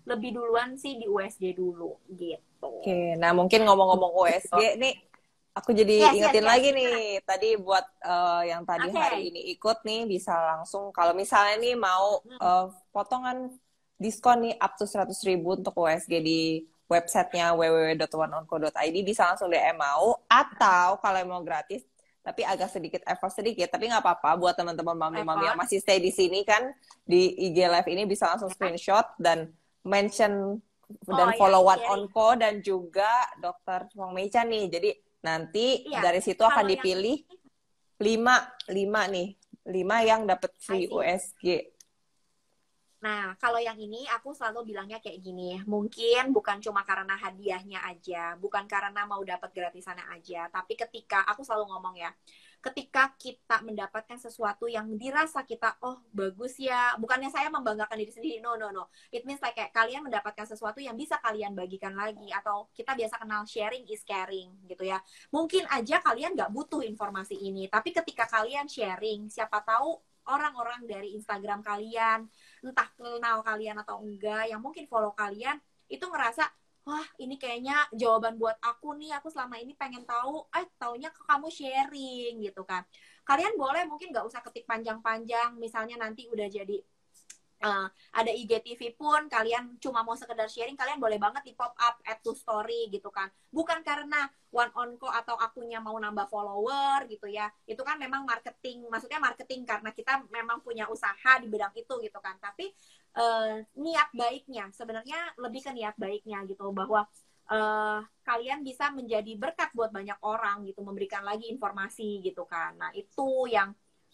lebih duluan sih di USG dulu gitu. Oke, nah mungkin ngomong-ngomong USG nih, aku jadi ingetin lagi nih, tadi buat yang tadi hari ini ikut nih, bisa langsung kalau misalnya nih mau potongan diskon nih up to 100.000 untuk USG di websitenya www.oneonco.id, bisa langsung DM mau, atau kalau mau gratis tapi agak sedikit effort sedikit, tapi nggak apa-apa buat teman-teman mami-mami yang masih stay di sini kan, di IG Live ini bisa langsung screenshot dan mention dan follow One Onco dan juga Dr. Wong Mecha nih. Jadi nanti dari situ akan dipilih 5 yang dapat free USG. Nah, kalau yang ini aku selalu bilangnya kayak gini, mungkin bukan cuma karena hadiahnya aja, bukan karena mau dapat gratisannya aja, tapi ketika, aku selalu ngomong ya, ketika kita mendapatkan sesuatu yang dirasa kita, oh bagus ya, bukannya saya membanggakan diri sendiri, no. It means like kayak kalian mendapatkan sesuatu yang bisa kalian bagikan lagi, atau kita biasa kenal sharing is caring gitu ya. Mungkin aja kalian nggak butuh informasi ini, tapi ketika kalian sharing, siapa tahu orang-orang dari Instagram kalian, entah kenal kalian atau enggak, yang mungkin follow kalian, itu ngerasa, wah ini kayaknya jawaban buat aku nih, aku selama ini pengen tahu, taunya ke kamu sharing gitu kan. Kalian boleh mungkin nggak usah ketik panjang-panjang, misalnya nanti udah jadi ada IGTV pun, kalian cuma mau sekedar sharing, kalian boleh banget di pop up add to story gitu kan. Bukan karena One Onco atau akunya mau nambah follower gitu ya. Itu kan memang marketing, maksudnya marketing karena kita memang punya usaha di bidang itu gitu kan. Tapi niat baiknya, sebenarnya lebih ke niat baiknya gitu, bahwa kalian bisa menjadi berkat buat banyak orang gitu, memberikan lagi informasi gitu kan. Nah itu yang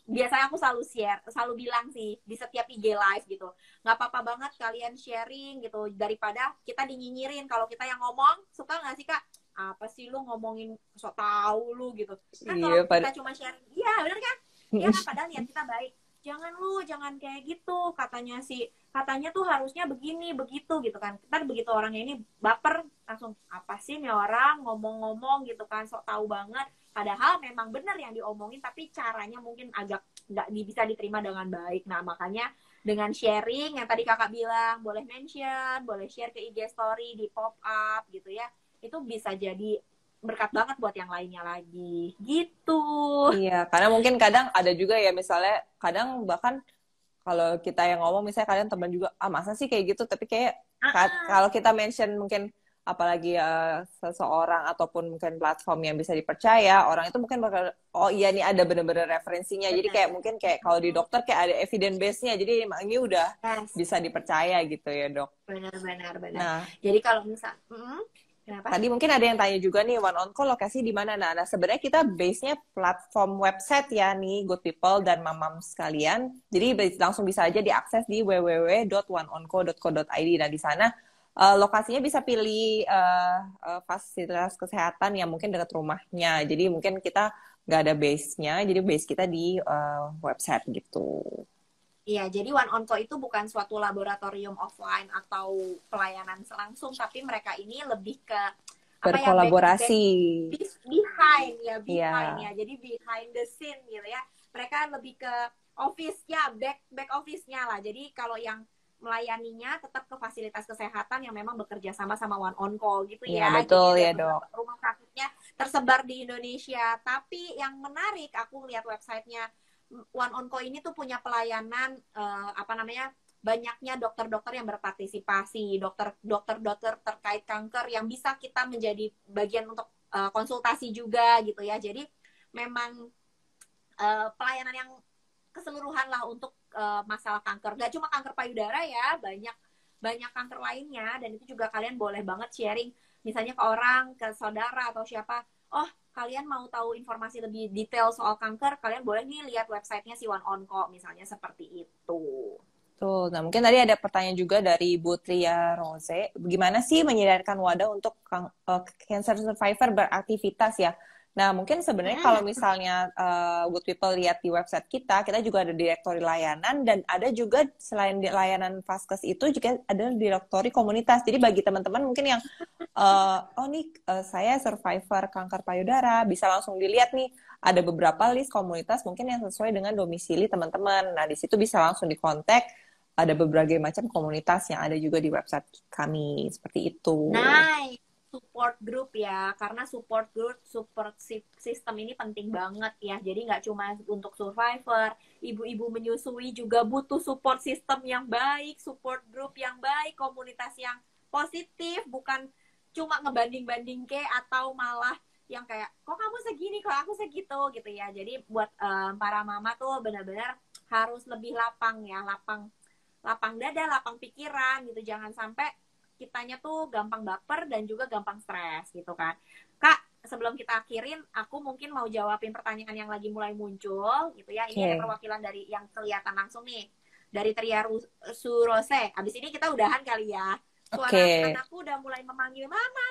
biasanya aku selalu share, selalu bilang sih di setiap IG live gitu, nggak apa-apa banget kalian sharing gitu, daripada kita dinyinyirin. Kalau kita yang ngomong, suka nggak sih kak, apa sih lu ngomongin sok tahu lu gitu kan. Kalau Iya, kita cuma sharing, iya bener kan, ya kan, padahal niat kita baik. Jangan kayak gitu, katanya tuh harusnya begini begitu gitu kan. Ntar begitu orangnya ini baper, langsung apa sih nih orang ngomong-ngomong gitu kan, sok tahu banget. Padahal memang benar yang diomongin, tapi caranya mungkin agak nggak bisa diterima dengan baik. Nah makanya dengan sharing yang tadi kakak bilang, boleh mention, boleh share ke IG story, di pop up gitu ya, itu bisa jadi berkat banget buat yang lainnya lagi gitu. iya, karena mungkin kadang ada juga ya, misalnya kadang bahkan kalau kita yang ngomong, misalnya kadang teman juga, ah masa sih kayak gitu, tapi kayak kalau kita mention mungkin apalagi seseorang ataupun mungkin platform yang bisa dipercaya, orang itu mungkin bakal, oh iya nih ada bener-bener referensinya. Jadi kayak mungkin kayak kalau di dokter kayak ada evidence base-nya, jadi emang ini udah Yes. bisa dipercaya gitu ya dok. Benar. Nah, Jadi kalau misal, kenapa? tadi mungkin ada yang tanya juga nih, One On Call lokasi di mana? Nah, sebenarnya kita base-nya platform website ya nih, Good People dan Mamam sekalian. Jadi langsung bisa aja diakses di www.oneonco.co.id. Nah, di sana lokasinya bisa pilih fasilitas kesehatan yang mungkin dekat rumahnya. Jadi mungkin kita nggak ada base-nya, jadi base kita di website gitu. Iya, jadi One On Call itu bukan suatu laboratorium offline atau pelayanan langsung, tapi mereka ini lebih ke apa ya, Berkolaborasi. behind ya, Iya. jadi behind the scene gitu ya. Mereka lebih ke office-nya, back office-nya lah. Jadi kalau yang melayaninya tetap ke fasilitas kesehatan yang memang bekerja sama One On Call gitu Iya, ya. betul Jadi ya, ada Dok. beberapa rumah sakitnya tersebar di Indonesia. Tapi yang menarik, aku lihat websitenya One On Call ini tuh punya pelayanan banyaknya dokter-dokter yang berpartisipasi, dokter terkait kanker yang bisa kita menjadi bagian untuk konsultasi juga gitu ya. Jadi memang pelayanan yang keseluruhan lah untuk masalah kanker. Gak cuma kanker payudara ya, banyak kanker lainnya, dan itu juga kalian boleh banget sharing misalnya ke orang, ke saudara atau siapa. Oh, kalian mau tahu informasi lebih detail soal kanker, kalian boleh nih lihat websitenya si One On Call misalnya, seperti itu. Tuh, nah mungkin tadi ada pertanyaan juga dari Bu Tria Rose. Bagaimana sih menyadarkan wadah untuk cancer survivor beraktivitas ya? Nah, mungkin sebenarnya kalau misalnya Good People lihat di website kita juga ada direktori layanan, dan ada juga selain di layanan Vaskes itu juga ada direktori komunitas. Jadi bagi teman-teman mungkin yang oh nih saya survivor kanker payudara, bisa langsung dilihat nih ada beberapa list komunitas mungkin yang sesuai dengan domisili teman-teman. Nah, di situ bisa langsung dikontak. Ada berbagai macam komunitas yang ada juga di website kami, seperti itu. Nice. Support group ya, karena support system ini penting banget ya. Jadi nggak cuma untuk survivor, ibu-ibu menyusui juga butuh support system yang baik, support group yang baik, komunitas yang positif, bukan cuma ngebanding-banding atau malah yang kayak kok kamu segini, kok aku segitu gitu ya. Jadi buat para mama tuh benar-benar harus lebih lapang ya, lapang dada, lapang pikiran gitu. Jangan sampai kitanya tuh gampang baper dan juga gampang stres gitu kan. Kak, sebelum kita akhirin, aku mungkin mau jawabin pertanyaan yang lagi mulai muncul gitu ya. Ini ada perwakilan dari yang kelihatan langsung nih, dari Tria Surose. Abis ini kita udahan kali ya. Suara anakku udah mulai memanggil mama.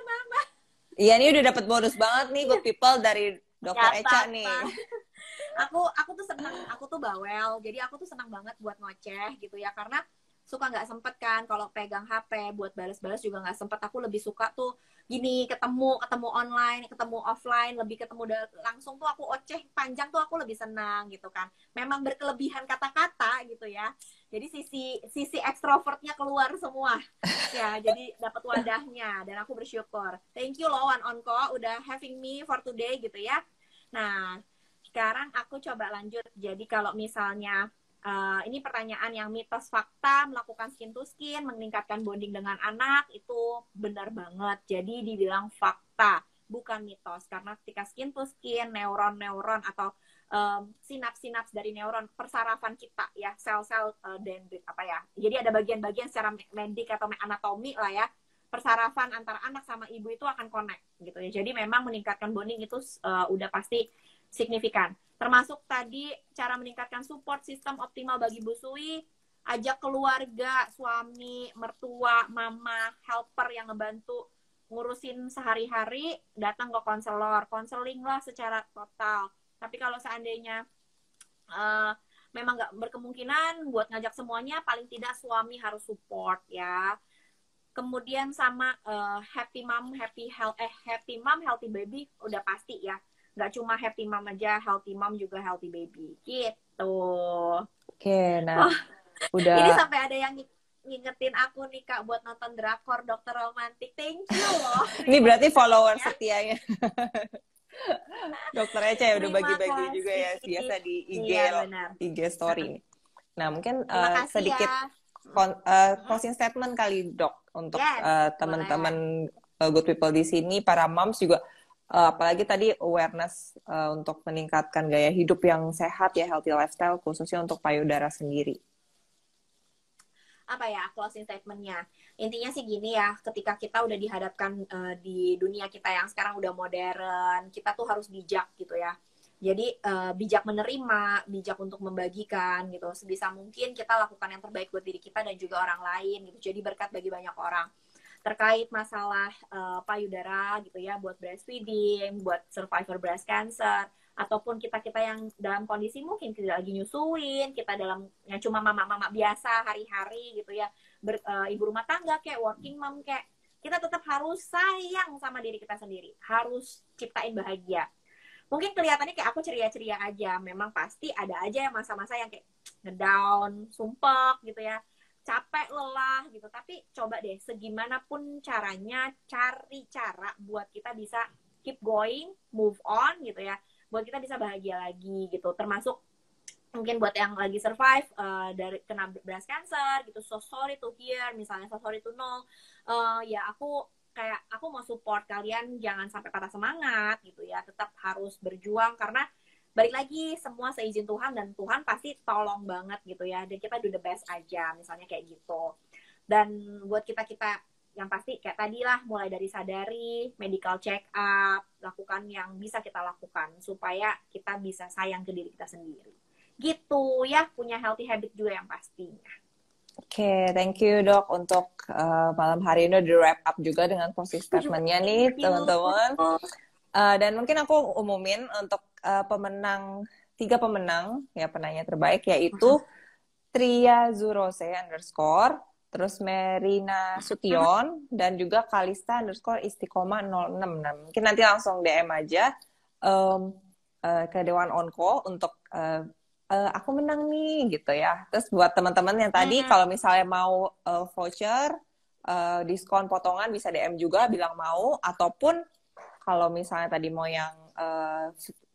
Iya, ini udah dapat bonus banget nih Good People dari Dokter Echa nih. Aku tuh seneng, aku tuh bawel, jadi aku tuh senang banget buat ngoceh gitu ya, karena suka nggak sempet kan kalau pegang HP buat balas-balas juga nggak sempet. Aku lebih suka tuh gini, ketemu online, ketemu offline, lebih ketemu langsung tuh aku oceh panjang tuh aku lebih senang gitu kan. Memang berkelebihan kata-kata gitu ya. Jadi sisi ekstrovertnya keluar semua ya. Jadi dapat wadahnya dan aku bersyukur. Thank you loh One On Call udah having me for today gitu ya. Nah, sekarang aku coba lanjut. Jadi kalau misalnya ini pertanyaan yang mitos fakta, melakukan skin to skin, meningkatkan bonding dengan anak, itu benar banget. Jadi dibilang fakta, bukan mitos. Karena ketika skin to skin, neuron-neuron atau sinaps-sinaps dari neuron, persarafan kita ya, sel-sel dendrit apa ya. Jadi ada bagian-bagian secara medik atau anatomi lah ya. Persarafan antara anak sama ibu itu akan connect gitu ya. Jadi memang meningkatkan bonding itu udah pasti signifikan. Termasuk tadi cara meningkatkan support sistem optimal bagi busui, ajak keluarga, suami, mertua, mama, helper yang ngebantu ngurusin sehari-hari, datang ke konselor, konseling lah secara total. Tapi kalau seandainya memang nggak berkemungkinan buat ngajak semuanya, paling tidak suami harus support ya. Kemudian sama happy mom, happy mom, healthy baby udah pasti ya. Nggak cuma happy mom aja, healthy mom juga healthy baby. Gitu. Oke, nah Oh, ini udah. sampai ada yang ngingetin aku nih Kak buat nonton drakor Dokter Romantik. Thank you loh. Ini Terima berarti follower kasih. setianya Dokter Echa ya, udah Terima bagi-bagi juga ya kasih. biasa di IG Iya benar. IG story ini. Nah, mungkin Terima kasih sedikit ya. closing statement kali Dok untuk Yes, boleh. teman-teman good people di sini, para moms juga, apalagi tadi awareness untuk meningkatkan gaya hidup yang sehat ya, healthy lifestyle khususnya untuk payudara sendiri. Apa ya closing statementnya, intinya sih gini ya, ketika kita udah dihadapkan di dunia kita yang sekarang udah modern, kita tuh harus bijak gitu ya. Jadi bijak menerima, bijak untuk membagikan gitu, sebisa mungkin kita lakukan yang terbaik buat diri kita dan juga orang lain gitu, jadi berkat bagi banyak orang. Terkait masalah payudara gitu ya, buat breastfeeding, buat survivor breast cancer, ataupun kita-kita yang dalam kondisi mungkin kita lagi nyusuin, kita dalam yang cuma mama-mama biasa hari-hari gitu ya, ibu rumah tangga kayak working mom kayak, kita tetap harus sayang sama diri kita sendiri, harus ciptain bahagia. Mungkin kelihatannya kayak aku ceria-ceria aja, memang pasti ada aja yang masa-masa yang kayak ngedown, sumpek gitu ya, capek, lelah gitu. Tapi coba deh, segimanapun caranya, cari cara buat kita bisa keep going, move on gitu ya, buat kita bisa bahagia lagi gitu. Termasuk mungkin buat yang lagi survive dari kena breast cancer gitu, so sorry to hear, misalnya so sorry to know, ya aku mau support kalian, jangan sampai patah semangat gitu ya, tetap harus berjuang karena balik lagi semua seizin Tuhan dan Tuhan pasti tolong banget gitu ya, dan kita do the best aja misalnya kayak gitu. Dan buat kita yang pasti kayak tadi lah, mulai dari sadari, medical check up, lakukan yang bisa kita lakukan supaya kita bisa sayang ke diri kita sendiri gitu ya, punya healthy habit juga yang pastinya. Oke, thank you Dok untuk malam hari ini di wrap up juga dengan closing statement-nya nih Thank you. teman-teman. Dan mungkin aku umumin untuk pemenang, 3 pemenang ya, penanya terbaik yaitu Tria Zurose _ terus Merina Sution dan juga Kalista _ Istiqomah 06. Nah, mungkin nanti langsung DM aja ke Dewan Onko untuk aku menang nih gitu ya. Terus buat teman-teman yang tadi kalau misalnya mau voucher, diskon potongan bisa DM juga bilang mau, ataupun kalau misalnya tadi mau yang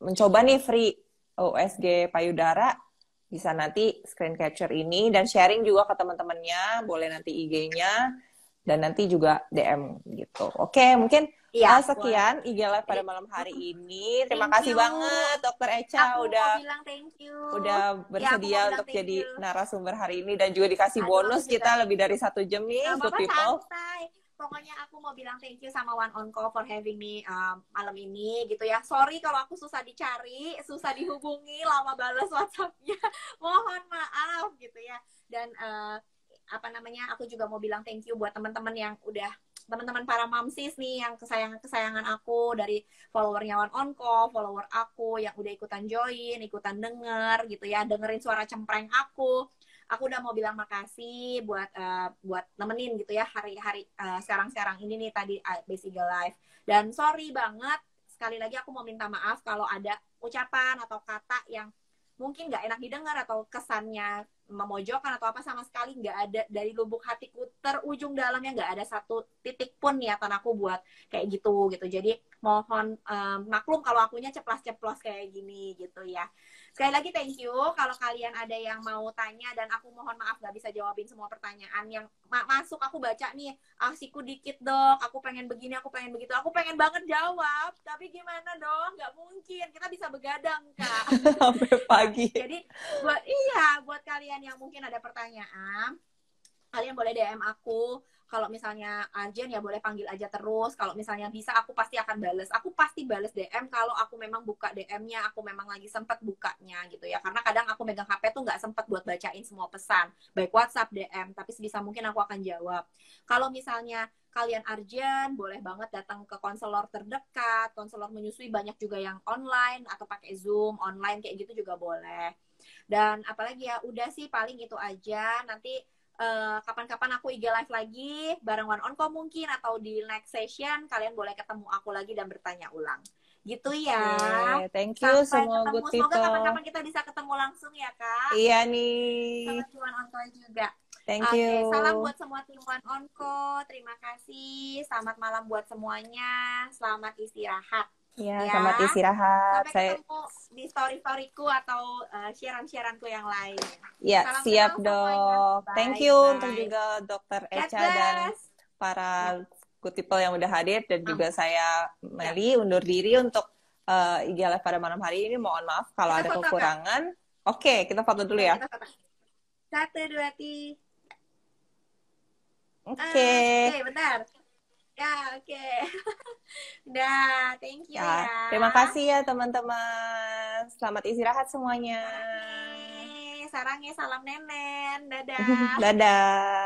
mencoba nih free USG payudara, bisa nanti screen capture ini dan sharing juga ke teman-temannya, boleh nanti IG-nya dan nanti juga DM gitu. Oke, mungkin sekian IG Live pada malam hari ini. Terima kasih banget Dokter Echa udah bersedia untuk jadi narasumber hari ini dan juga dikasih bonus kita lebih dari 1 jam nih, good people. Santai. Pokoknya aku mau bilang thank you sama One On Call for having me malam ini gitu ya. Sorry kalau aku susah dicari, susah dihubungi, lama balas WhatsApp-nya. Mohon maaf gitu ya. Dan aku juga mau bilang thank you buat teman-teman yang udah, teman-teman para mamsis nih yang kesayangan aku, dari followernya One On Call, follower aku yang udah ikutan join, ikutan denger gitu ya, dengerin suara cempreng aku. Aku udah mau bilang makasih buat nemenin gitu ya hari-hari sekarang ini nih tadi Basic Live. Dan sorry banget, sekali lagi aku mau minta maaf kalau ada ucapan atau kata yang mungkin nggak enak didengar atau kesannya memojokkan atau apa, sama sekali nggak ada, dari lubuk hatiku terujung dalamnya nggak ada satu titik pun niatan aku buat kayak gitu. Jadi mohon maklum kalau akunya ceplas-ceplos kayak gini gitu ya. Sekali lagi thank you. Kalau kalian ada yang mau tanya, dan aku mohon maaf nggak bisa jawabin semua pertanyaan yang masuk, aku baca nih, asiku dikit Dok, aku pengen begini, aku pengen begitu, aku pengen banget jawab, tapi gimana dong, nggak mungkin, kita bisa begadang Kak. Sampai pagi. Nah, jadi buat kalian yang mungkin ada pertanyaan, kalian boleh DM aku. Kalau misalnya urgent ya boleh panggil aja terus. Kalau misalnya bisa aku pasti akan bales. Aku pasti bales DM kalau aku memang buka DM-nya, aku memang lagi sempat bukanya gitu ya. Karena kadang aku megang HP tuh nggak sempat buat bacain semua pesan, baik WhatsApp, DM, tapi sebisa mungkin aku akan jawab. Kalau misalnya kalian urgent, boleh banget datang ke konselor terdekat. Konselor menyusui banyak juga yang online atau pakai Zoom online kayak gitu juga boleh. Dan apalagi ya, udah sih paling itu aja. Nanti kapan-kapan aku IG live lagi bareng One On Call mungkin, atau di next session kalian boleh ketemu aku lagi dan bertanya ulang. Gitu ya. Oke, thank you Sampai semua ketemu. good Semoga people. kapan-kapan kita bisa ketemu langsung ya, Kak. Iya Sama nih. tim One On Call juga. Thank Oke, salam you. buat semua tim One On Call. Terima kasih. Selamat malam buat semuanya. Selamat istirahat Ya, selamat ya. istirahat. Sampai Saya ketemu di story-storyku atau sharean-shareanku yang lain. ya Salam siap kenal semuanya. dok. Thank you untuk Bye-bye. juga Dokter God Echa dan bless. Ya, para good people yang udah hadir dan um, juga saya ya. Meli undur diri untuk IG Live pada malam hari ini. Mohon maaf kalau Kita ada foto, Kak. kekurangan. Oke, kita foto dulu Oke, ya. kita foto. 1, 2, 3. Oke. Oke, bentar. Ya, oke. Udah, thank you Ya, ya. terima kasih ya teman-teman. Selamat istirahat semuanya. Sarangnya, salam nenen. Dadah. Dadah.